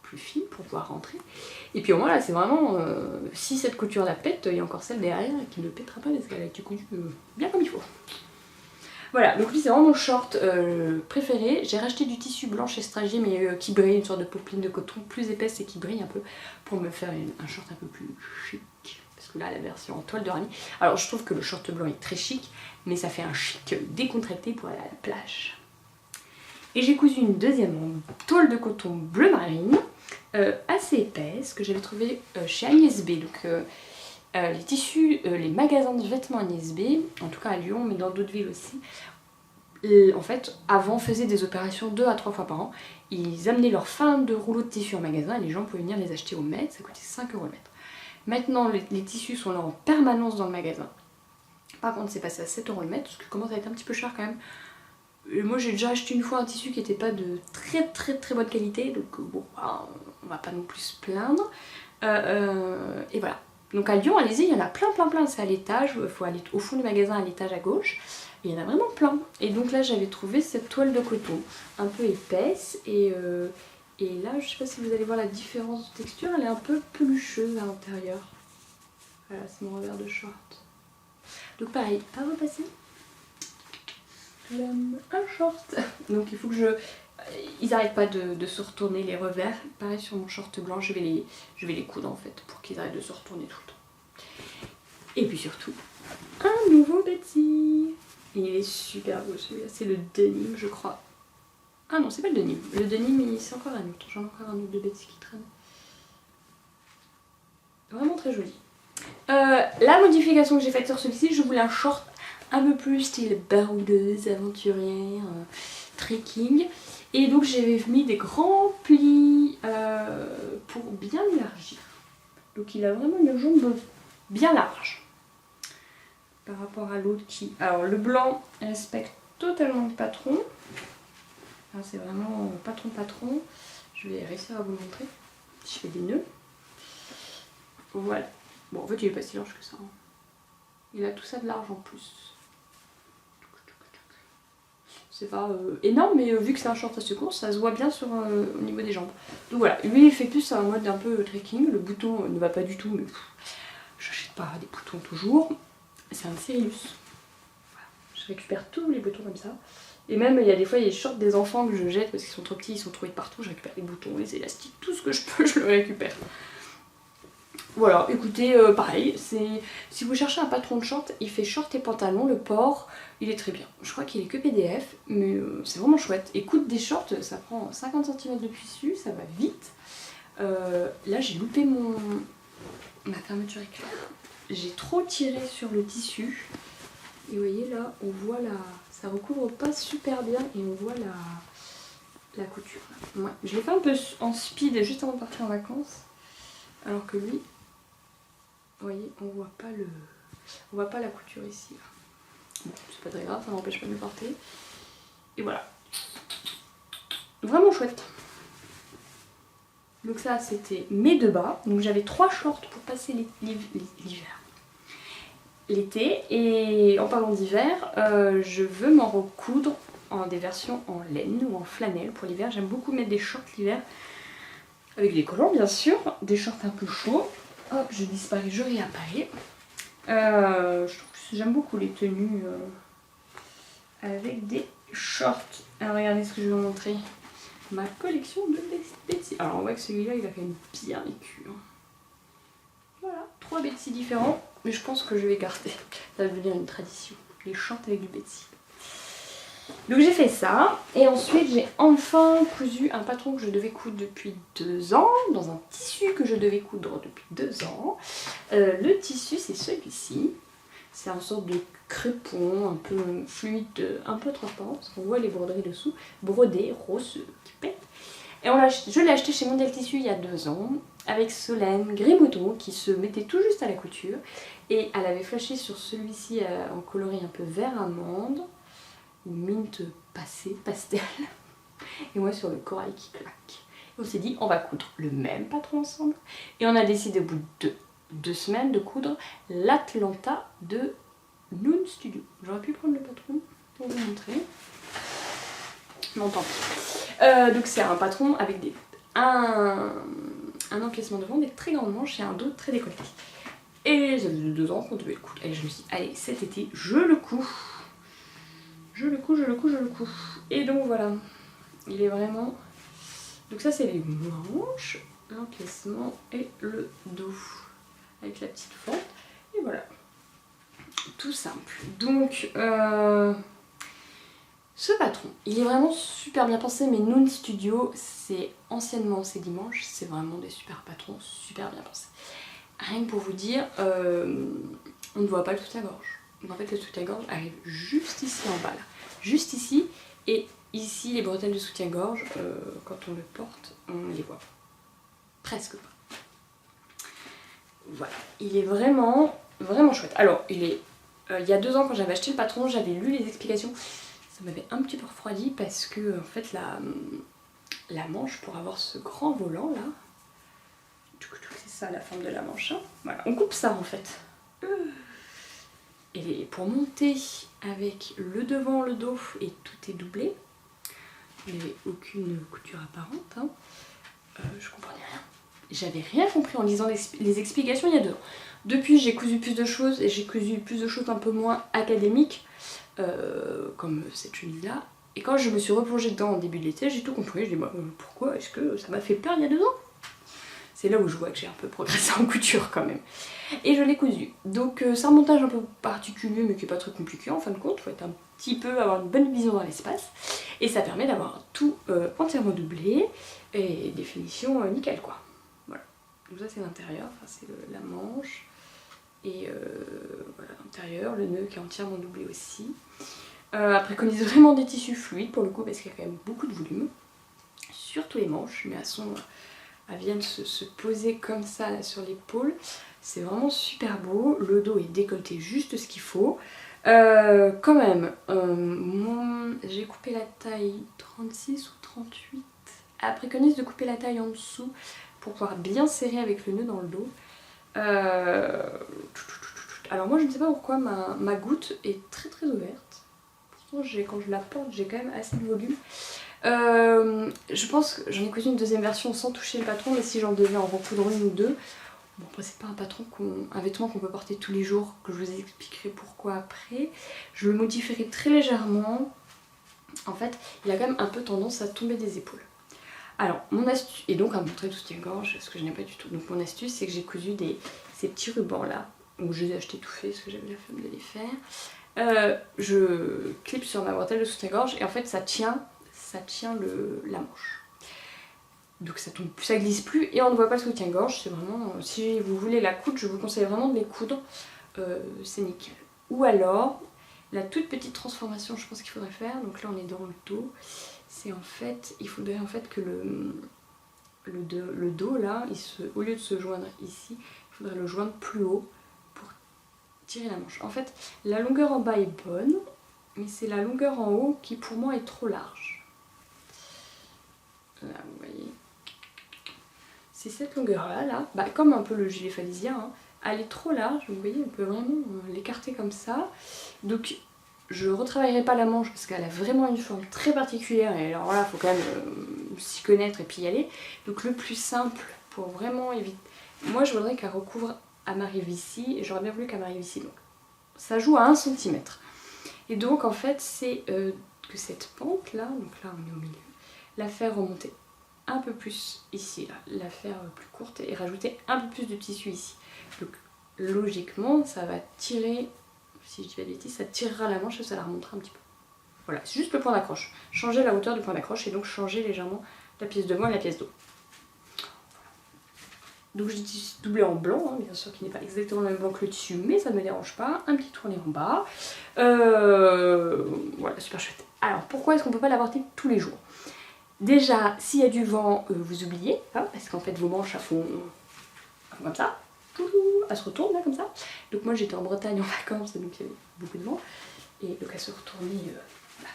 plus fine pour pouvoir rentrer. Et puis au moins là c'est vraiment, si cette couture la pète, il y a encore celle derrière qui ne pètera pas parce qu'elle a été cousue bien comme il faut. Voilà, donc lui c'est vraiment mon short préféré. J'ai racheté du tissu blanc chez Stragy mais qui brille, une sorte de popeline de coton plus épaisse et qui brille un peu pour me faire un short un peu plus chic. Parce que là la version en toile de Rani. Alors je trouve que le short blanc est très chic, mais ça fait un chic décontracté pour aller à la plage. Et j'ai cousu une deuxième en toile de coton bleu marine, assez épaisse, que j'avais trouvée chez Agnès B. Donc les tissus, les magasins de vêtements Agnès B, en tout cas à Lyon, mais dans d'autres villes aussi, en fait, avant faisaient des opérations 2 à 3 fois par an. Ils amenaient leur fin de rouleau de tissu en magasin et les gens pouvaient venir les acheter au mètre, ça coûtait 5 € le mètre. Maintenant, les tissus sont là en permanence dans le magasin. Par contre, c'est passé à 7 € le mètre, ce qui commence à être un petit peu cher quand même. Et moi j'ai déjà acheté une fois un tissu qui n'était pas de très bonne qualité, donc bon, on va pas non plus se plaindre. Et voilà. Donc à Lyon, allez-y, il y en a plein, c'est à l'étage, il faut aller au fond du magasin à l'étage à gauche, et il y en a vraiment plein. Et donc là j'avais trouvé cette toile de coton, un peu épaisse, et là je sais pas si vous allez voir la différence de texture, elle est un peu pelucheuse à l'intérieur. Voilà, c'est mon revers de short. Donc pareil, à repasser. Un short. Donc il faut que ils n'arrêtent pas de se retourner les revers. Pareil sur mon short blanc, je vais les coudre en fait pour qu'ils arrêtent de se retourner tout le temps. Et puis surtout, un nouveau Betsy. Il est super beau celui-là, c'est le denim je crois. Ah non, c'est pas le denim. Le denim c'est encore un autre. J'en ai encore un autre de Betsy qui traîne. Vraiment très joli. La modification que j'ai faite sur celui-ci, je voulais un short un peu plus style baroudeuse, aventurière, trekking. Et donc j'ai mis des grands plis pour bien l'élargir. Donc il a vraiment une jambe bien large. Par rapport à l'autre qui... Alors le blanc respecte totalement le patron. C'est vraiment patron. Je vais réussir à vous le montrer. Je fais des nœuds. Voilà. Bon en fait il est pas si large que ça. Il a tout ça de large en plus. C'est pas énorme, mais vu que c'est un short assez court, ça se voit bien au niveau des jambes. Donc voilà, lui il fait plus un mode un peu trekking. Le bouton ne va pas du tout, mais j'achète pas des boutons toujours. C'est un Cyrillus. Voilà. Je récupère tous les boutons comme ça. Et même il y a des fois, il y a des shorts des enfants que je jette parce qu'ils sont trop petits, ils sont trop vite partout. Je récupère les boutons, les élastiques, tout ce que je peux, je le récupère. Voilà, écoutez, pareil, si vous cherchez un patron de short, il fait short et pantalon, le port, il est très bien. Je crois qu'il est que PDF, mais c'est vraiment chouette. Et coudre des shorts, ça prend 50 cm de tissu, ça va vite. Là, j'ai loupé ma fermeture éclair. J'ai trop tiré sur le tissu. Et vous voyez là, on voit ça recouvre pas super bien et on voit la couture. Ouais. Je l'ai fait un peu en speed juste avant de partir en vacances. Alors que lui, vous voyez, on voit pas la couture ici. Bon, c'est pas très grave, ça m'empêche pas de le porter. Et voilà. Vraiment chouette. Donc ça, c'était mes deux bas. Donc j'avais 3 shorts pour passer l'hiver. L'été. Et en parlant d'hiver, je veux m'en recoudre en des versions en laine ou en flanelle pour l'hiver. J'aime beaucoup mettre des shorts l'hiver. Avec des collants bien sûr, des shorts un peu chauds. Hop, je disparais, je réapparais. J'aime beaucoup les tenues avec des shorts. Alors regardez ce que je vais vous montrer. Ma collection de Betsy. Alors on voit que celui-là il a quand même bien vécu. Voilà, 3 Betsy différents. Mais je pense que je vais garder. Ça va devenir une tradition. Les shorts avec du Betsy. Donc j'ai fait ça, et ensuite j'ai enfin cousu un patron que je devais coudre depuis 2 ans, dans un tissu que je devais coudre depuis 2 ans. Le tissu c'est celui-ci, c'est une sorte de crépon un peu fluide, un peu transparent, on voit les broderies dessous, brodé, rose qui pète. Et je l'ai acheté chez Mondial Tissu il y a 2 ans, avec Solène Grimaudeau qui se mettait tout juste à la couture, et elle avait flashé sur celui-ci en coloris un peu vert amande, mint pastel, et moi sur le corail qui claque. Et on s'est dit on va coudre le même patron ensemble, et on a décidé au bout de 2 semaines de coudre l'Atlanta de Noon Studio. J'aurais pu prendre le patron pour vous montrer, non tant pis. Donc c'est un patron avec un encaissement devant, des très grandes manches et un dos très décolleté. Et ça faisait 2 ans qu'on devait le coudre. Et je me suis dit, allez, cet été, je le couds. Je le couds. Et donc voilà, il est vraiment... Donc ça c'est les manches, l'encaissement et le dos. Avec la petite fente. Et voilà. Tout simple. Donc, ce patron, il est vraiment super bien pensé, mais Noon Studio, c'est anciennement c'est dimanche, c'est vraiment des super patrons, super bien pensés. Rien que pour vous dire, on ne voit pas le soutien-gorge. En fait, le soutien-gorge arrive juste ici en bas, là. Juste ici, et ici, les bretelles de soutien-gorge, quand on le porte, on les voit presque pas. Voilà, il est vraiment chouette. Alors, il y a 2 ans, quand j'avais acheté le patron, j'avais lu les explications. Ça m'avait un petit peu refroidi parce que en fait la manche, pour avoir ce grand volant là, c'est ça la forme de la manche, hein. Voilà, on coupe ça en fait. Et pour monter avec le devant, le dos et tout est doublé, il n'y avait aucune couture apparente, hein. Je comprenais rien. J'avais rien compris en lisant les explications il y a 2 ans. Depuis j'ai cousu plus de choses et j'ai cousu plus de choses un peu moins académiques. Comme cette chemise là, et quand je me suis replongée dedans en début de l'été, j'ai tout compris. Je dis bah, pourquoi est-ce que ça m'a fait peur il y a 2 ans? C'est là où je vois que j'ai un peu progressé en couture quand même. Et je l'ai cousu. Donc c'est un montage un peu particulier mais qui n'est pas très compliqué en fin de compte. Il faut être un petit peu, avoir une bonne vision dans l'espace. Et ça permet d'avoir tout entièrement doublé et des finitions nickel quoi. Voilà. Donc ça c'est l'intérieur, enfin, c'est la manche. Et voilà l'intérieur, le nœud qui est entièrement doublé aussi. Après préconise vraiment des tissus fluides pour le coup parce qu'il y a quand même beaucoup de volume. Surtout les manches, mais elles viennent se poser comme ça là, sur l'épaule. C'est vraiment super beau. Le dos est décolleté juste ce qu'il faut. Quand même, j'ai coupé la taille 36 ou 38. Elle préconise de couper la taille en dessous pour pouvoir bien serrer avec le nœud dans le dos. Alors moi je ne sais pas pourquoi ma goutte est très ouverte. Pourtant quand je la porte j'ai quand même assez de volume. Je pense que j'en ai cousu une deuxième version sans toucher le patron, mais si j'en devais en recoudre une ou deux. Bon après c'est pas un vêtement qu'on peut porter tous les jours, que je vous expliquerai pourquoi après. Je le modifierai très légèrement. En fait il a quand même un peu tendance à tomber des épaules. Alors, mon astuce, et donc à montrer tout soutien-gorge, ce que je n'aime pas du tout. Donc mon astuce, c'est que j'ai cousu ces petits rubans là. Donc je les ai achetés tout faits parce que j'avais la flemme de les faire. Je clip sur ma bretelle de soutien-gorge et en fait ça tient la manche. Donc ça glisse plus et on ne voit pas le soutien-gorge. C'est vraiment, si vous voulez la coudre, je vous conseille vraiment de les coudre. C'est nickel. Ou alors, la toute petite transformation, je pense qu'il faudrait faire. Donc là on est dans le dos. C'est en fait, il faudrait en fait que le dos là, au lieu de se joindre ici, il faudrait le joindre plus haut pour tirer la manche. En fait, la longueur en bas est bonne, mais c'est la longueur en haut qui pour moi est trop large. Là, vous voyez. C'est cette longueur là, bah, comme un peu le gilet phalésien, hein, elle est trop large, vous voyez, on peut vraiment l'écarter comme ça. Donc je retravaillerai pas la manche parce qu'elle a vraiment une forme très particulière et alors là il faut quand même s'y connaître et puis y aller. Donc le plus simple pour vraiment éviter... Moi je voudrais qu'elle recouvre, elle m'arrive ici et j'aurais bien voulu qu'elle m'arrive ici. Donc ça joue à 1 cm. Et donc en fait c'est que cette pente là, donc là on est au milieu, la faire remonter un peu plus ici, là, la faire plus courte et rajouter un peu plus de tissu ici. Donc logiquement ça va tirer... Si je dis pas de bêtises, ça tirera la manche et ça la remontera un petit peu. Voilà, c'est juste le point d'accroche. Changer la hauteur du point d'accroche et donc changer légèrement la pièce de devant et la pièce d'eau. Donc j'ai doublé en blanc, hein, bien sûr qui n'est pas exactement le même blanc que le tissu, mais ça ne me dérange pas. Un petit tourné en bas. Voilà, super chouette. Alors pourquoi est-ce qu'on ne peut pas la porter tous les jours? Déjà, s'il y a du vent, vous oubliez, hein, parce qu'en fait vos manches elles font comme ça. Elle se retourne là comme ça. Donc moi j'étais en Bretagne en vacances donc il y avait beaucoup de vent. Et donc elle se retournait là.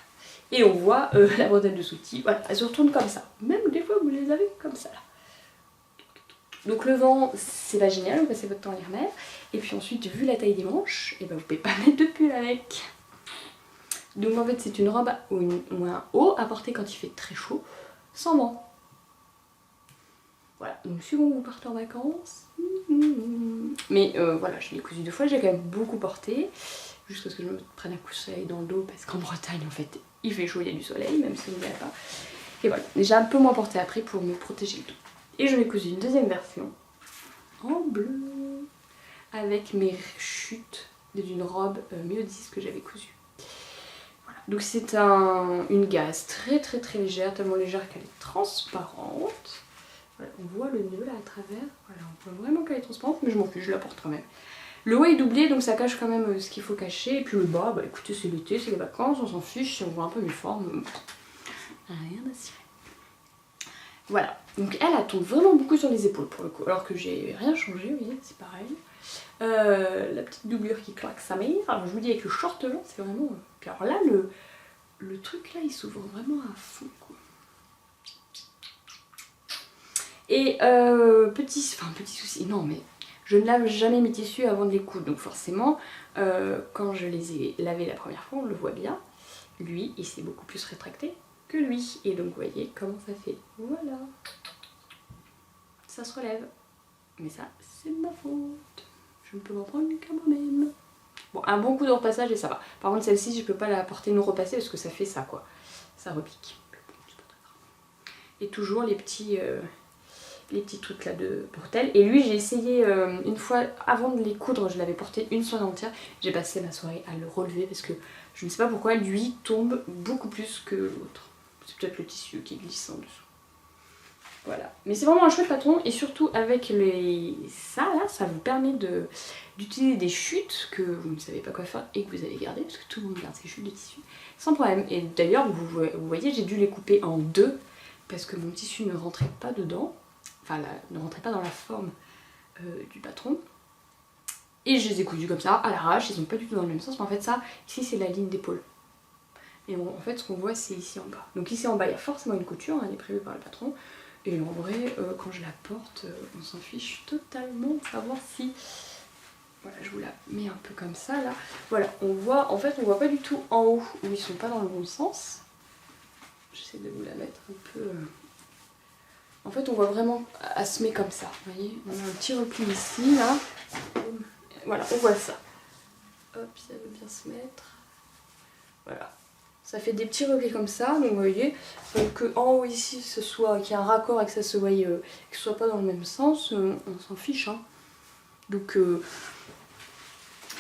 Et on voit la bretelle de soutif, voilà, elle se retourne comme ça. Même des fois vous les avez comme ça là. Donc le vent c'est pas génial, vous passez votre temps à les remettre. Et puis ensuite vu la taille des manches, et ben vous pouvez pas mettre de pull avec. Donc en fait c'est une robe ou un haut à porter quand il fait très chaud, sans vent. Voilà, donc suivant que vous partez en vacances. Mais voilà, je l'ai cousu 2 fois, j'ai quand même beaucoup porté. Jusqu'à ce que je me prenne un coup de soleil dans le dos, parce qu'en Bretagne, en fait, il fait chaud, il y a du soleil, même si on n'y a pas. Et voilà, j'ai un peu moins porté après pour me protéger le dos. Et j'en ai cousu une deuxième version en bleu, avec mes chutes d'une robe Méodis que j'avais cousue. Voilà. Donc c'est une gaze très légère, tellement légère qu'elle est transparente. Voilà, on voit le nœud là à travers, voilà, on voit vraiment qu'elle est transparente, mais je m'en fiche, je la porte quand même. Le haut est doublé, donc ça cache quand même ce qu'il faut cacher, et puis le bas, bah écoutez, c'est l'été, c'est les vacances, on s'en fiche, si on voit un peu mes formes, rien à cirer. Voilà, donc elle tombe vraiment beaucoup sur les épaules pour le coup, alors que j'ai rien changé, vous voyez, c'est pareil. La petite doublure qui claque sa mère, alors je vous dis avec le short long, c'est vraiment... Puis alors là, le truc là, il s'ouvre vraiment à fond, quoi. Et petit souci, non mais je ne lave jamais mes tissus avant de les coudre, donc forcément, quand je les ai lavés la première fois, on le voit bien, lui, il s'est beaucoup plus rétracté que lui. Et donc vous voyez comment ça fait. Voilà. Ça se relève. Mais ça, c'est ma faute. Je ne peux m'en prendre qu'à moi-même. Bon, un bon coup de repassage et ça va. Par contre, celle-ci, je peux pas la porter non repassée parce que ça fait ça, quoi. Ça repique. Et toujours les petits trucs là de bretelles. Et lui, j'ai essayé une fois, avant de les coudre, je l'avais porté une soirée entière. J'ai passé ma soirée à le relever parce que je ne sais pas pourquoi lui tombe beaucoup plus que l'autre. C'est peut-être le tissu qui glisse en dessous. Voilà. Mais c'est vraiment un chouette patron et surtout avec ça là, ça vous permet d'utiliser des chutes que vous ne savez pas quoi faire et que vous allez garder parce que tout le monde garde ses chutes de tissu sans problème. Et d'ailleurs, vous voyez, j'ai dû les couper en 2 parce que mon tissu ne rentrait pas dedans. Enfin, ne rentrait pas dans la forme du patron. Et je les ai cousus comme ça, à l'arrache, ils sont pas du tout dans le même sens, mais en fait ça, ici c'est la ligne d'épaule. Et en fait ce qu'on voit c'est ici en bas. Donc ici en bas il y a forcément une couture, elle est prévue par le patron. Et en vrai, quand je la porte, on s'en fiche totalement de savoir si... Voilà, je vous la mets un peu comme ça là. Voilà, on voit, en fait on voit pas du tout en haut où ils sont pas dans le bon sens. J'essaie de vous la mettre un peu... En fait, on voit vraiment, elle se met comme ça, vous voyez. On a un petit repli ici, là. Voilà, on voit ça. Hop, ça veut bien se mettre. Voilà. Ça fait des petits replis comme ça, donc vous voyez. Que en haut ici, qu'il y ait un raccord et que ça se voie, que ce soit pas dans le même sens, on s'en fiche. Hein. Donc,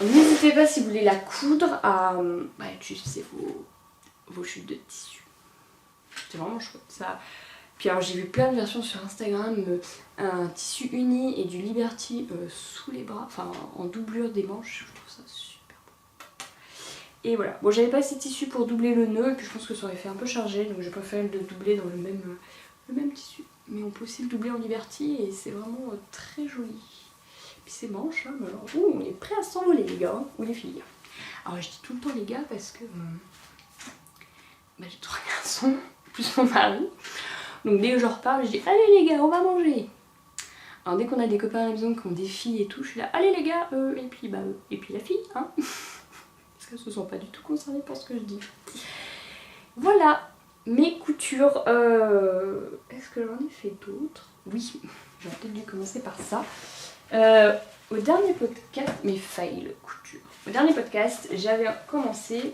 n'hésitez pas si vous voulez la coudre à utiliser vos chutes de tissu. C'est vraiment chouette. Ça... Puis alors j'ai vu plein de versions sur Instagram, un tissu uni et du Liberty sous les bras, enfin en doublure des manches, je trouve ça super beau. Et voilà, bon j'avais pas assez de tissu pour doubler le nœud et puis je pense que ça aurait fait un peu chargé, donc j'ai préféré le doubler dans le même tissu. Mais on peut aussi le doubler en Liberty et c'est vraiment très joli. Puis ces manches, hein, alors, on est prêt à s'envoler les gars, ou les filles. Alors je dis tout le temps les gars parce que j'ai 3 garçons, plus mon mari. Donc dès que je repars, je dis allez les gars, on va manger. Alors dès qu'on a des copains à la maison qui ont des filles et tout, je suis là allez les gars, et puis la fille, hein. Parce qu'elles ne se sont pas du tout concernées par ce que je dis. Voilà mes coutures. Est-ce que j'en ai fait d'autres? Oui, j'aurais peut-être dû commencer par ça. Au dernier podcast, mes fails couture. Au dernier podcast, j'avais commencé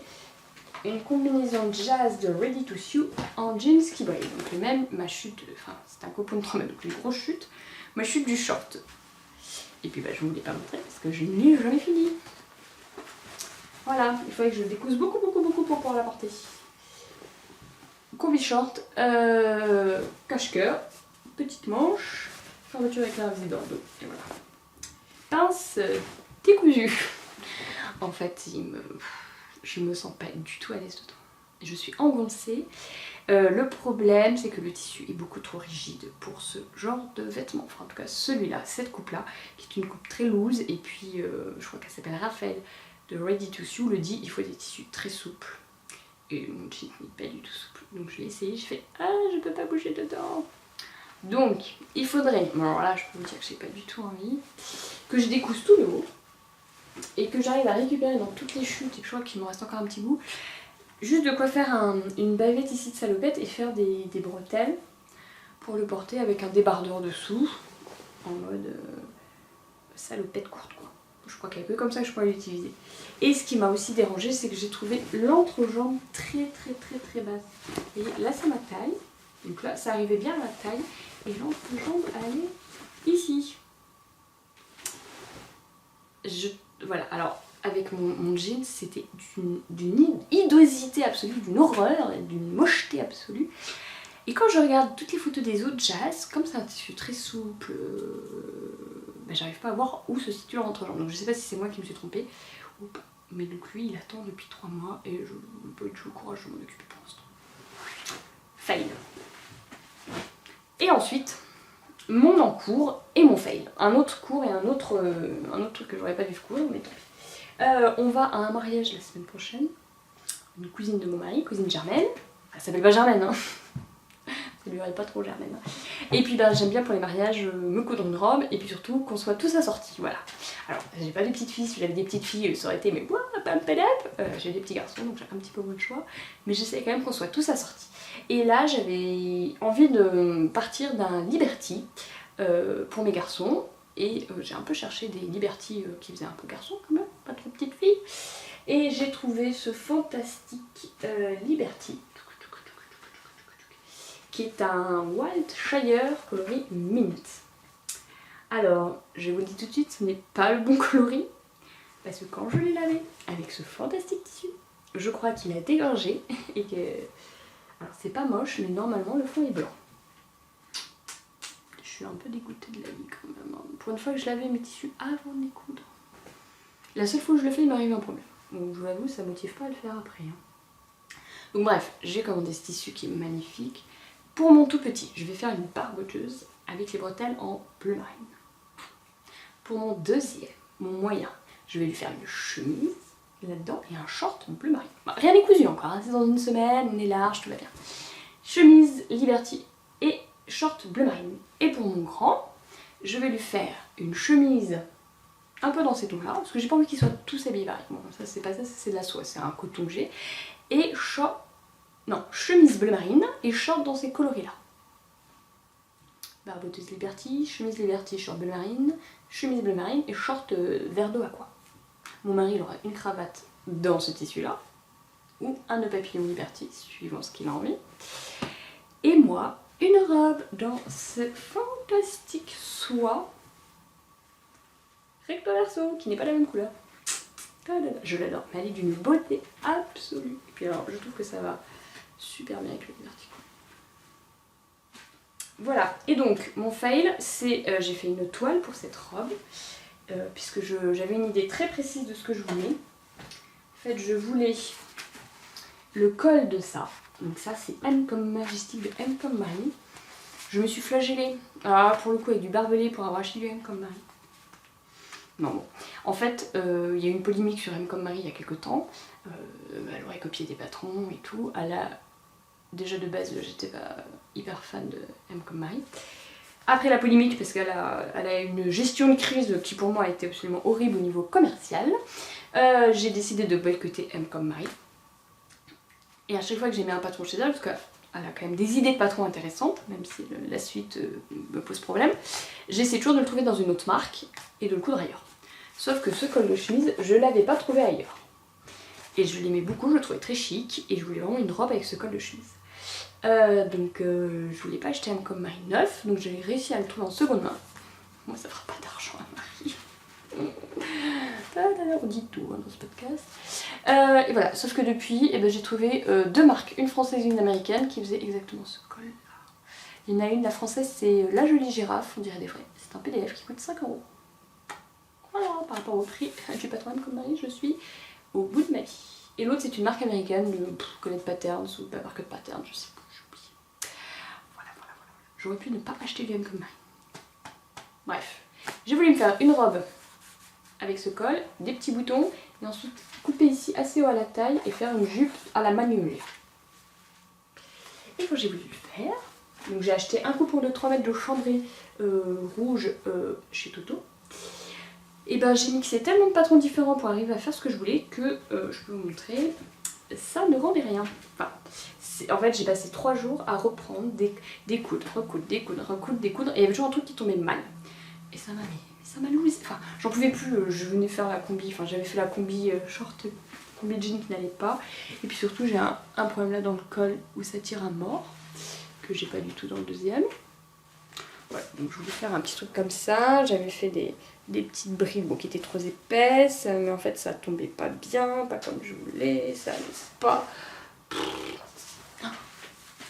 une combinaison jazz de Ready to Sew en jeans qui brille. Donc le même, ma chute, enfin c'est un copeau de 3 mètres, donc une grosse chute, ma chute du short. Et puis je ne vous l'ai pas montré parce que je n'ai jamais fini. Voilà, il fallait que je découse beaucoup pour pouvoir la porter. Combi short, cache-cœur, petite manche, fermeture avec la visée dans le dos, et voilà. Pince décousue. En fait, je me sens pas du tout à l'aise dedans. Je suis engoncée. Le problème, c'est que le tissu est beaucoup trop rigide pour ce genre de vêtements. Enfin, en tout cas, celui-là, cette coupe-là, qui est une coupe très loose. Et puis, je crois qu'elle s'appelle Raphaël de Ready to Sew, le dit, il faut des tissus très souples. Et mon jean n'est pas du tout souple. Donc, je l'ai essayé, je fais ah, je peux pas bouger dedans. Donc, il faudrait, bon, alors là, je peux vous dire que j'ai pas du tout envie, que je découse tout le haut. Et que j'arrive à récupérer dans toutes les chutes, et je crois qu'il me reste encore un petit bout, juste de quoi faire une bavette ici de salopette et faire des bretelles pour le porter avec un débardeur dessous, en mode salopette courte quoi. Je crois qu'il n'y a que comme ça que je pourrais l'utiliser. Et ce qui m'a aussi dérangé, c'est que j'ai trouvé l'entrejambe très basse. Et là c'est ma taille, donc là ça arrivait bien à ma taille, et l'entrejambe elle est ici. Voilà, alors avec mon jean c'était d'une hidosité absolue, d'une horreur, d'une mocheté absolue. Et quand je regarde toutes les photos des autres jazz, comme c'est un tissu très souple, j'arrive pas à voir où se situe l'entrejambe. Donc je sais pas si c'est moi qui me suis trompée ou pas. Mais donc lui il attend depuis 3 mois et je n'ai pas eu tout le courage de m'en occuper pour l'instant. Fail. Et ensuite, mon encours et mon fail. Un autre cours et un autre truc que j'aurais pas dû courir, mais tant pis. On va à un mariage la semaine prochaine. Une cousine de mon mari, cousine Germaine. Elle s'appelle pas Germaine, hein. Ça lui aurait pas trop Germaine. Et puis j'aime bien pour les mariages me coudre une robe et puis surtout qu'on soit tous assortis, voilà. Alors j'ai pas de petites filles, si j'avais des petites filles ça aurait été mais ouah, pam pam. J'ai des petits garçons donc j'ai un petit peu moins de choix, mais j'essaie quand même qu'on soit tous assortis. Et là j'avais envie de partir d'un Liberty pour mes garçons et j'ai un peu cherché des Liberty qui faisaient un peu garçon quand même, pas trop petite fille. Et j'ai trouvé ce fantastique Liberty qui est un Wildshire coloris mint. Alors, je vous le dis tout de suite, ce n'est pas le bon coloris, parce que quand je l'ai lavé avec ce fantastique tissu, je crois qu'il a dégorgé et que... Alors c'est pas moche, mais normalement le fond est blanc. Je suis un peu dégoûtée de la vie quand même. Pour une fois que je lavais mes tissus avant de les coudre. La seule fois que je le fais, il m'arrive un problème. Donc je vous l'avoue, ça ne motive pas à le faire après. Donc bref, j'ai commandé ce tissu qui est magnifique. Pour mon tout petit, je vais faire une barboteuse avec les bretelles en bleu marine. Pour mon deuxième, mon moyen, je vais lui faire une chemise là-dedans et un short en bleu marine. Bon, rien n'est cousu encore, hein, c'est dans une semaine, on est large, tout va bien. Chemise Liberty et short bleu marine. Et pour mon grand, je vais lui faire une chemise un peu dans ces tons-là, parce que j'ai pas envie qu'ils soient tous habillés pareil. Bon, ça c'est pas ça, c'est de la soie, c'est un coton que j'ai. Et chemise bleu marine et short dans ces coloris-là. Barboteuse Liberty, chemise Liberty, short bleu marine, chemise bleu marine et short vert d'eau aqua. Mon mari il aura une cravate dans ce tissu-là, ou un nœud papillon Liberty, suivant ce qu'il a envie. Et moi, une robe dans ce fantastique soie recto verso, qui n'est pas la même couleur. Je l'adore, mais elle est d'une beauté absolue. Et puis alors, je trouve que ça va super bien avec le Liberty. Voilà, et donc mon fail, c'est j'ai fait une toile pour cette robe, puisque j'avais une idée très précise de ce que je voulais. En fait, je voulais le col de ça. Donc ça, c'est M comme Majestic de M comme Marie. Je me suis flagellée, pour le coup, avec du barbelé pour avoir acheté du M comme Marie. Non, bon. En fait, il y a eu une polémique sur M comme Marie il y a quelques temps. Elle aurait copié des patrons et tout. Déjà de base, j'étais pas hyper fan de M comme Marie. Après la polémique, parce qu'elle a une gestion de crise qui pour moi a été absolument horrible au niveau commercial, j'ai décidé de boycotter M comme Marie. Et à chaque fois que j'ai mis un patron chez elle, parce qu'elle a quand même des idées de patron intéressantes, même si la suite me pose problème, j'essaie toujours de le trouver dans une autre marque et de le coudre ailleurs. Sauf que ce col de chemise, je l'avais pas trouvé ailleurs. Et je l'aimais beaucoup, je le trouvais très chic, et je voulais vraiment une robe avec ce col de chemise. Donc je voulais pas acheter un comme Marie neuf, donc j'ai réussi à le trouver en seconde main. Moi ça fera pas d'argent à Marie. On dit tout hein, dans ce podcast. Et voilà, sauf que depuis j'ai trouvé deux marques, une française et une américaine qui faisaient exactement ce col là. Il y en a une, la française c'est La Jolie Girafe, on dirait des vrais. C'est un PDF qui coûte 5 €. Voilà, par rapport au prix du patron comme Marie, je suis au bout de ma vie. Et l'autre c'est une marque américaine de Colette Patterns ou la marque de Patterns, je sais plus, j'ai oublié. Voilà. J'aurais pu ne pas acheter du M comme Marie. Bref, j'ai voulu me faire une robe avec ce col, des petits boutons, et ensuite couper ici assez haut à la taille et faire une jupe à la Magnolia. Et quand j'ai voulu le faire, donc j'ai acheté un coupon de 3 mètres de chambré rouge chez Toto. Et j'ai mixé tellement de patrons différents pour arriver à faire ce que je voulais que je peux vous montrer. ça ne rendait rien. Enfin, en fait j'ai passé 3 jours à reprendre, découdre, recoudre, découdre, recoudre, découdre, et il y avait toujours un truc qui tombait mal. Et ça m'a lousé. Enfin, j'en pouvais plus, je venais faire la combi, enfin j'avais fait la combi short, combi jean qui n'allait pas. Et puis surtout j'ai un problème là dans le col où ça tire à mort, que j'ai pas du tout dans le deuxième. Voilà, donc je voulais faire un petit truc comme ça. J'avais fait des petites brides bon, qui étaient trop épaisses, mais en fait ça tombait pas bien, pas comme je voulais, ça allait pas.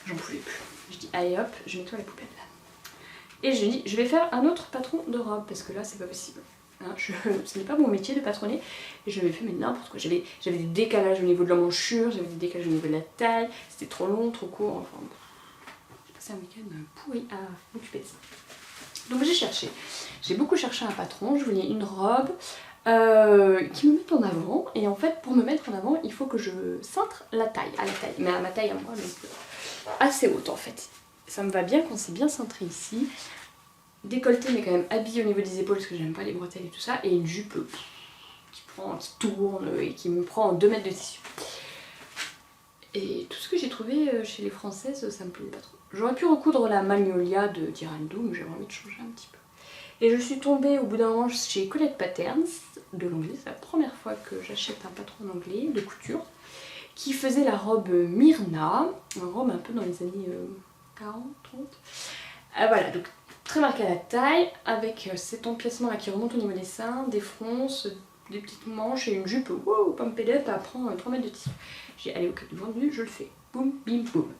J'en pouvais plus. Je dis allez hop, je nettoie la poubelle. Et je dis je vais faire un autre patron de robe parce que là c'est pas possible. Hein, ce n'est pas mon métier de patronner et je l'avais fait mais n'importe quoi. J'avais des décalages au niveau de l'emmanchure, j'avais des décalages au niveau de la taille, c'était trop long, trop court, enfin j'ai passé un week-end pourri à m'occuper de ça. Donc j'ai cherché, j'ai beaucoup cherché un patron, je voulais une robe qui me mette en avant et en fait pour me mettre en avant il faut que je cintre la taille, à la taille, mais à ma taille à moi donc assez haute en fait. Ça me va bien quand c'est bien cintré ici. Décolleté mais quand même habillé au niveau des épaules parce que j'aime pas les bretelles et tout ça. Et une jupe qui tourne et qui me prend 2 mètres de tissu. Et tout ce que j'ai trouvé chez les françaises, ça me plaisait pas trop. J'aurais pu recoudre la Magnolia de Tirando, mais j'avais envie de changer un petit peu. Et je suis tombée au bout d'un moment chez Colette Patterns de l'anglais. C'est la première fois que j'achète un patron anglais de couture qui faisait la robe Myrna, une robe un peu dans les années 40, 30. Voilà, donc très marquée à la taille, avec cet empiècement là qui remonte au niveau des seins, des fronces, des petites manches et une jupe wow, pumped up à prendre 3 mètres de tissu. J'ai allé au cas du vendu, je le fais. Boum, bim, boum.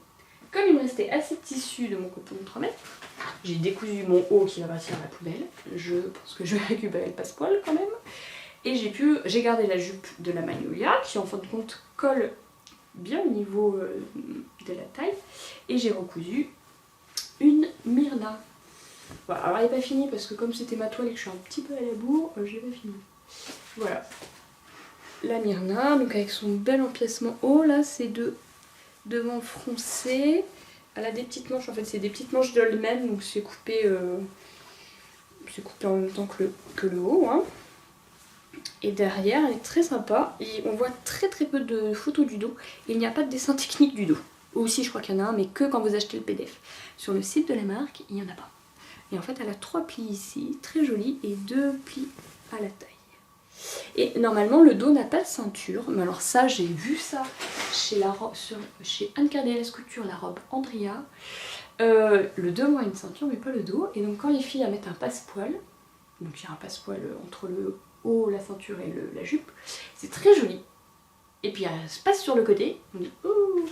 Comme il me restait assez de tissu de mon coton de 3 mètres, j'ai décousu mon haut qui va partir à la poubelle. Je pense que je vais récupérer le passepoil quand même. Et j'ai gardé la jupe de la Magnolia qui en fin de compte colle bien au niveau de la taille. Et j'ai recousu une Myrna. Voilà, alors elle n'est pas finie parce que comme c'était ma toile et que je suis un petit peu à la bourre, j'ai pas fini. Voilà. La Myrna, donc avec son bel empiècement haut, là c'est devant froncé. Elle a des petites manches, en fait c'est des petites manches d'Oldman, donc c'est coupé en même temps que le haut. Hein. Et derrière, elle est très sympa. Et on voit très peu de photos du dos. Il n'y a pas de dessin technique du dos. Ou aussi, je crois qu'il y en a un, mais que quand vous achetez le PDF. Sur le site de la marque, il n'y en a pas. Et en fait, elle a 3 plis ici, très jolis, et 2 plis à la taille. Et normalement, le dos n'a pas de ceinture. Mais alors ça, j'ai vu ça chez Anne Cardeles Couture, la robe Andrea. Le devant a une ceinture, mais pas le dos. Et donc, quand les filles mettent un passepoil, donc il y a un passepoil entre le haut, la ceinture et la jupe, c'est très joli. Et puis elle se passe sur le côté, on dit ouh.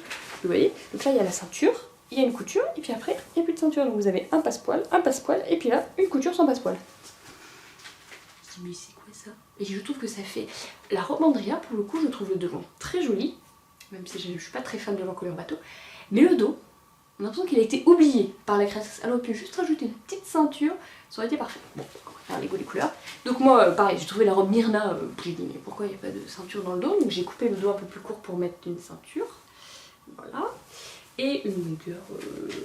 Vous voyez, donc là il y a la ceinture, il y a une couture, et puis après il n'y a plus de ceinture, donc vous avez un passepoil, et puis là une couture sans passepoil. Je me dis mais c'est quoi ça? Et je trouve que ça fait... La robe Andrea, pour le coup, je trouve le devant très joli, même si je ne suis pas très fan de l'encolure bateau, mais le dos, on a l'impression qu'il a été oublié par la créatrice. Elle aurait pu juste rajouter une petite ceinture, ça aurait été parfait. Bon, on va faire les goûts des couleurs. Donc moi, pareil, j'ai trouvé la robe Myrna, j'ai dit mais pourquoi il n'y a pas de ceinture dans le dos? Donc j'ai coupé le dos un peu plus court pour mettre une ceinture. Voilà. Et une longueur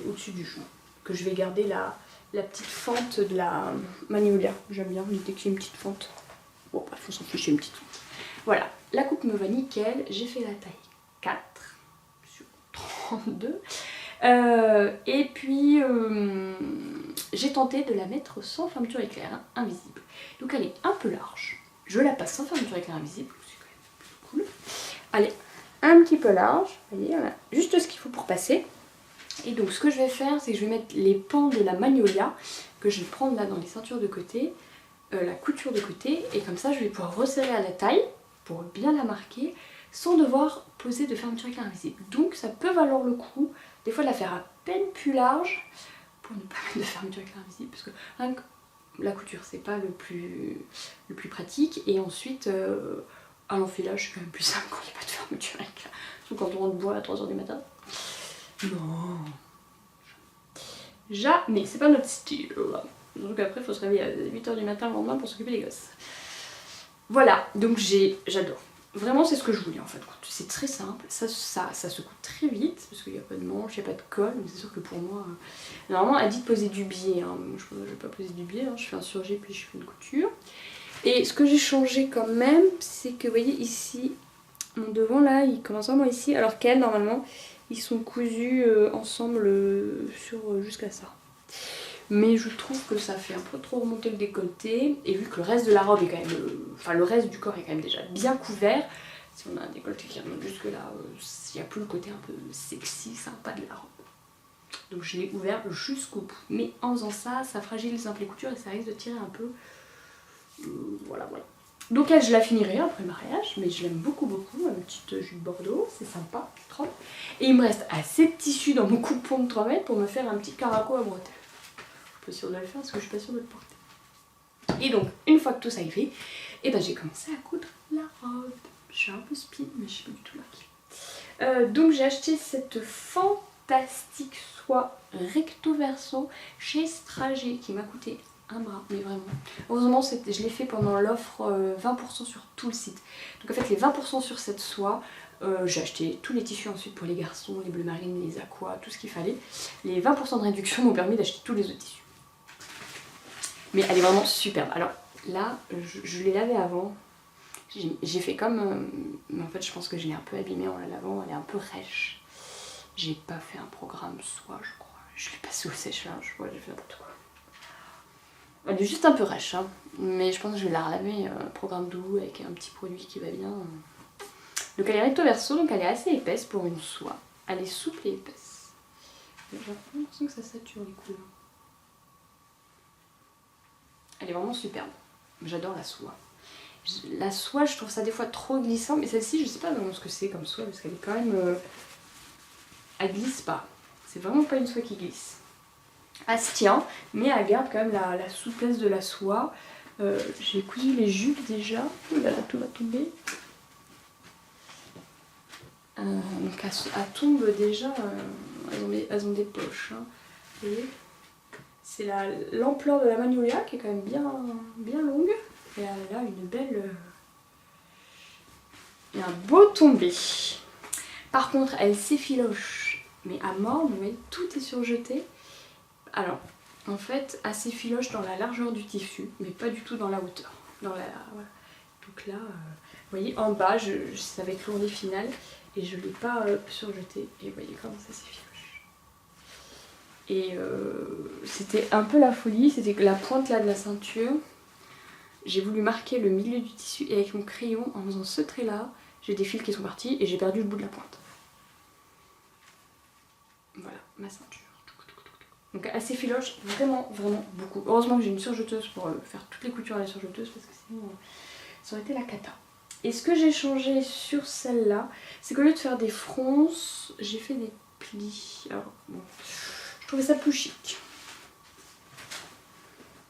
au-dessus du genou. Que je vais garder la petite fente de la Magnolia. J'aime bien l'idée qu'il y ait une petite fente. Bon, bref, on s'en fiche, une petite fente. Voilà, la coupe me va nickel. J'ai fait la taille 4 sur 32. Et puis j'ai tenté de la mettre sans fermeture éclair invisible. Donc elle est un peu large. Je la passe sans fermeture éclair invisible, c'est quand même cool. Elle est un petit peu large, vous voyez, on a juste ce qu'il faut pour passer. Et donc ce que je vais faire, c'est que je vais mettre les pans de la Magnolia, que je vais prendre là dans les ceintures de côté, la couture de côté, et comme ça je vais pouvoir resserrer à la taille, pour bien la marquer, sans devoir poser de fermeture éclair invisible. Donc ça peut valoir le coup, des fois de la faire à peine plus large, pour ne pas mettre de fermeture éclair invisible, parce que hein, la couture c'est pas le plus pratique, et ensuite à l'enfilage c'est quand même plus simple quand il n'y a pas de fermeture éclair, surtout quand on rentre boire à 3h du matin. Non, jamais, c'est pas notre style. Donc après il faut se réveiller à 8h du matin le lendemain pour s'occuper des gosses. Voilà, donc j'adore. Vraiment c'est ce que je voulais en fait. C'est très simple, ça se coupe très vite parce qu'il n'y a pas de manche, il n'y a pas de colle, donc c'est sûr que pour moi... Normalement elle dit de poser du biais, hein. Je ne vais pas poser du biais, hein. Je fais un surjet puis je fais une couture. Et ce que j'ai changé quand même, c'est que vous voyez ici, mon devant là, il commence vraiment ici, alors qu'elle, normalement, ils sont cousus ensemble jusqu'à ça. Mais je trouve que ça fait un peu trop remonter le décolleté, et vu que le reste de la robe est quand même, enfin le reste du corps est quand même déjà bien couvert, si on a un décolleté qui remonte jusque là, il n'y a plus le côté un peu sexy, sympa de la robe. Donc je l'ai ouvert jusqu'au bout. Mais en faisant ça, ça fragilise un peu les coutures et ça risque de tirer un peu. Voilà. Donc elle, je la finirai après le mariage, mais je l'aime beaucoup. Une petite jupe bordeaux, c'est sympa, trop. Et il me reste assez de tissu dans mon coupon de 3 mètres pour me faire un petit caraco à bretelles. Je suis pas sûre de le faire parce que je suis pas sûre de le porter. Et donc, une fois que tout ça est fait, et ben j'ai commencé à coudre la robe. Je suis un peu speed, mais je suis pas du tout là. Donc j'ai acheté cette fantastique soie recto verso chez Stragé qui m'a coûté un bras, mais vraiment. Heureusement, je l'ai fait pendant l'offre 20% sur tout le site. Donc en fait, les 20% sur cette soie, j'ai acheté tous les tissus ensuite pour les garçons, les bleu marine, les aquas, tout ce qu'il fallait. Les 20% de réduction m'ont permis d'acheter tous les autres tissus. Mais elle est vraiment superbe. Alors là, je l'ai lavée avant. J'ai fait comme... mais en fait, je pense que je l'ai un peu abîmée en la lavant. Elle est un peu rêche. J'ai pas fait un programme soie, je crois. Je l'ai passé au sèche-linge. Ouais, j'ai fait n'importe quoi. Elle est juste un peu rêche, hein. Mais je pense que je vais la laver programme doux avec un petit produit qui va bien. Donc elle est recto verso, donc elle est assez épaisse pour une soie. Elle est souple et épaisse. J'ai l'impression que ça sature les couleurs. Elle est vraiment superbe. J'adore la soie. La soie, je trouve ça des fois trop glissant, mais celle-ci, je sais pas vraiment ce que c'est comme soie, parce qu'elle est quand même... elle glisse pas. C'est vraiment pas une soie qui glisse. Elle se tient, mais elle garde quand même la souplesse de la soie. J'ai cousu les jupes déjà. Oh là là, tout va tomber. Donc elle tombe déjà, elles ont des poches. Hein. Et c'est l'ampleur de la magnolia qui est quand même bien longue. Et elle a une belle... et un beau tombé. Par contre, elle s'effiloche, mais à mort, vous voyez, tout est surjeté. Alors, en fait, elle s'effiloche dans la largeur du tissu, mais pas du tout dans la hauteur. Voilà. Donc là, vous voyez, en bas, ça va être l'ourlet final, et je ne l'ai pas surjeté. Et vous voyez comment ça s'effiloche. Et c'était un peu la folie, c'était que la pointe là de la ceinture, j'ai voulu marquer le milieu du tissu, et avec mon crayon, en faisant ce trait là, j'ai des fils qui sont partis, et j'ai perdu le bout de la pointe. Voilà, ma ceinture. Donc elle s'effiloche vraiment beaucoup. Heureusement que j'ai une surjeteuse pour faire toutes les coutures à la surjeteuse parce que sinon ça aurait été la cata. Et ce que j'ai changé sur celle-là, c'est qu'au lieu de faire des fronces, j'ai fait des plis. Alors bon, je trouvais ça plus chic.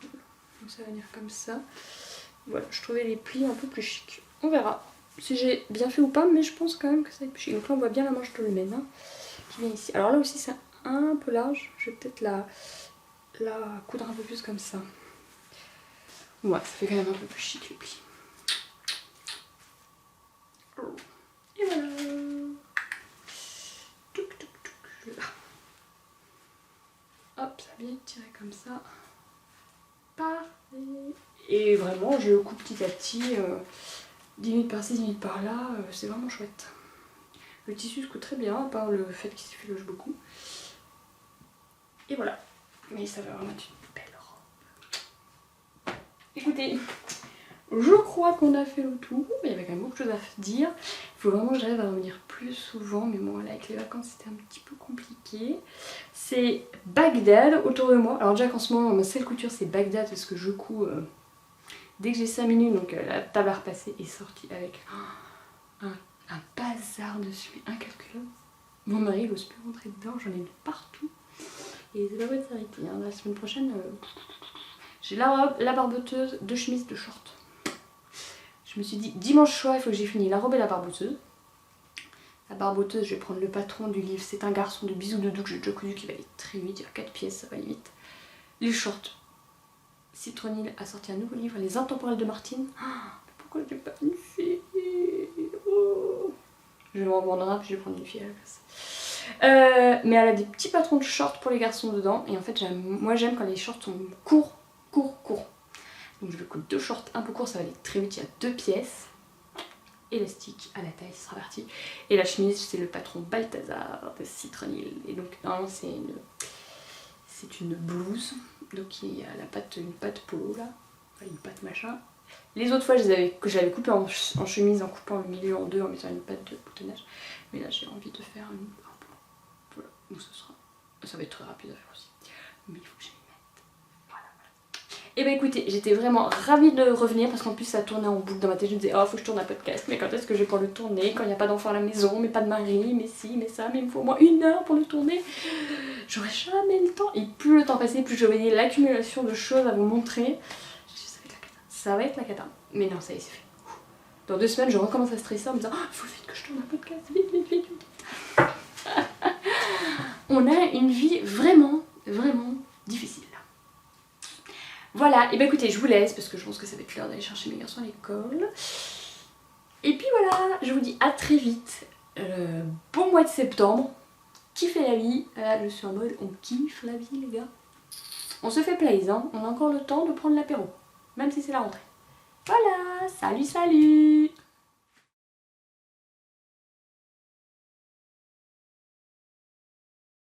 Donc ça va venir comme ça. Voilà, je trouvais les plis un peu plus chic. On verra si j'ai bien fait ou pas, mais je pense quand même que ça va être plus chic. Donc là on voit bien la manche de l'humaine hein, qui vient ici. Alors là aussi c'est un peu large, je vais peut-être la coudre un peu plus comme ça. Ouais, ça fait quand même un peu plus chic les plis. Et voilà. Là. Hop, ça vient tirer comme ça. Parfait. Et vraiment, je le coupe petit à petit, 10 minutes par-ci, 10 minutes par-là, c'est vraiment chouette. Le tissu se coud très bien, à part le fait qu'il s'effiloche beaucoup. Et voilà, mais ça va vraiment être une belle robe. Écoutez, je crois qu'on a fait le tour, mais il y avait quand même beaucoup de choses à dire. Il faut vraiment que j'arrive à revenir plus souvent, mais bon, là, avec les vacances, c'était un petit peu compliqué. C'est Bagdad autour de moi. Alors déjà qu'en ce moment, ma seule couture, c'est Bagdad, parce que je couds dès que j'ai 5 minutes, donc la table à repasser est sortie avec un bazar dessus, incalculable. Mon mari, il n'ose plus rentrer dedans, j'en ai de partout. Et c'est pas vrai de s'arrêter. Hein. La semaine prochaine, j'ai la robe, la barboteuse, 2 chemises, 2 shorts. Je me suis dit, dimanche soir, il faut que j'ai fini la robe et la barboteuse. La barboteuse, je vais prendre le patron du livre. C'est un garçon de bisous de doux que j'ai déjà connu qui va aller très vite. Il y a 4 pièces, ça va aller vite. Les shorts. Citronille a sorti un nouveau livre, Les Intemporels de Martine. Oh, pourquoi j'ai pas une fille oh. Je vais m'en vendre un, puis je vais prendre une fille à la place. Mais elle a des petits patrons de shorts pour les garçons dedans. Et en fait, moi j'aime quand les shorts sont courts. Donc je vais coudre 2 shorts un peu courts, ça va aller très vite, il y a 2 pièces. élastique à la taille, ce sera parti. Et la chemise, c'est le patron Balthazar de Citronille. Et donc normalement c'est une blouse, donc il y a une patte polo là, enfin une patte machin. Les autres fois, je l'avais coupé en chemise en coupant le milieu en deux en mettant une patte de boutonnage. Mais là, j'ai envie de faire un plan. Voilà, donc ça va être très rapide à faire aussi. Mais il faut que je m'y mette. Voilà. Et bah écoutez, j'étais vraiment ravie de revenir parce qu'en plus ça tournait en boucle dans ma tête. Je me disais, oh, faut que je tourne un podcast, mais quand est-ce que je vais pour le tourner? Quand il n'y a pas d'enfant à la maison, mais pas de mari, mais si, mais ça, mais il me faut au moins 1 heure pour le tourner. J'aurai jamais le temps. Et plus le temps passait, plus je voyais l'accumulation de choses à vous montrer. Ça va être la cata. Mais non, ça y est, c'est fait. Dans 2 semaines, je recommence à stresser en me disant, oh, il faut vite que je tourne un podcast, vite, vite, vite, vite. On a une vie vraiment, vraiment difficile. Voilà, et bah écoutez, je vous laisse parce que je pense que ça va être l'heure d'aller chercher mes garçons à l'école. Et puis voilà, je vous dis à très vite. Bon mois de septembre. Kiffez la vie. Là, je suis en mode, on kiffe la vie, les gars. On se fait plaisir, hein. On a encore le temps de prendre l'apéro. Même si c'est la rentrée. Voilà, salut, salut!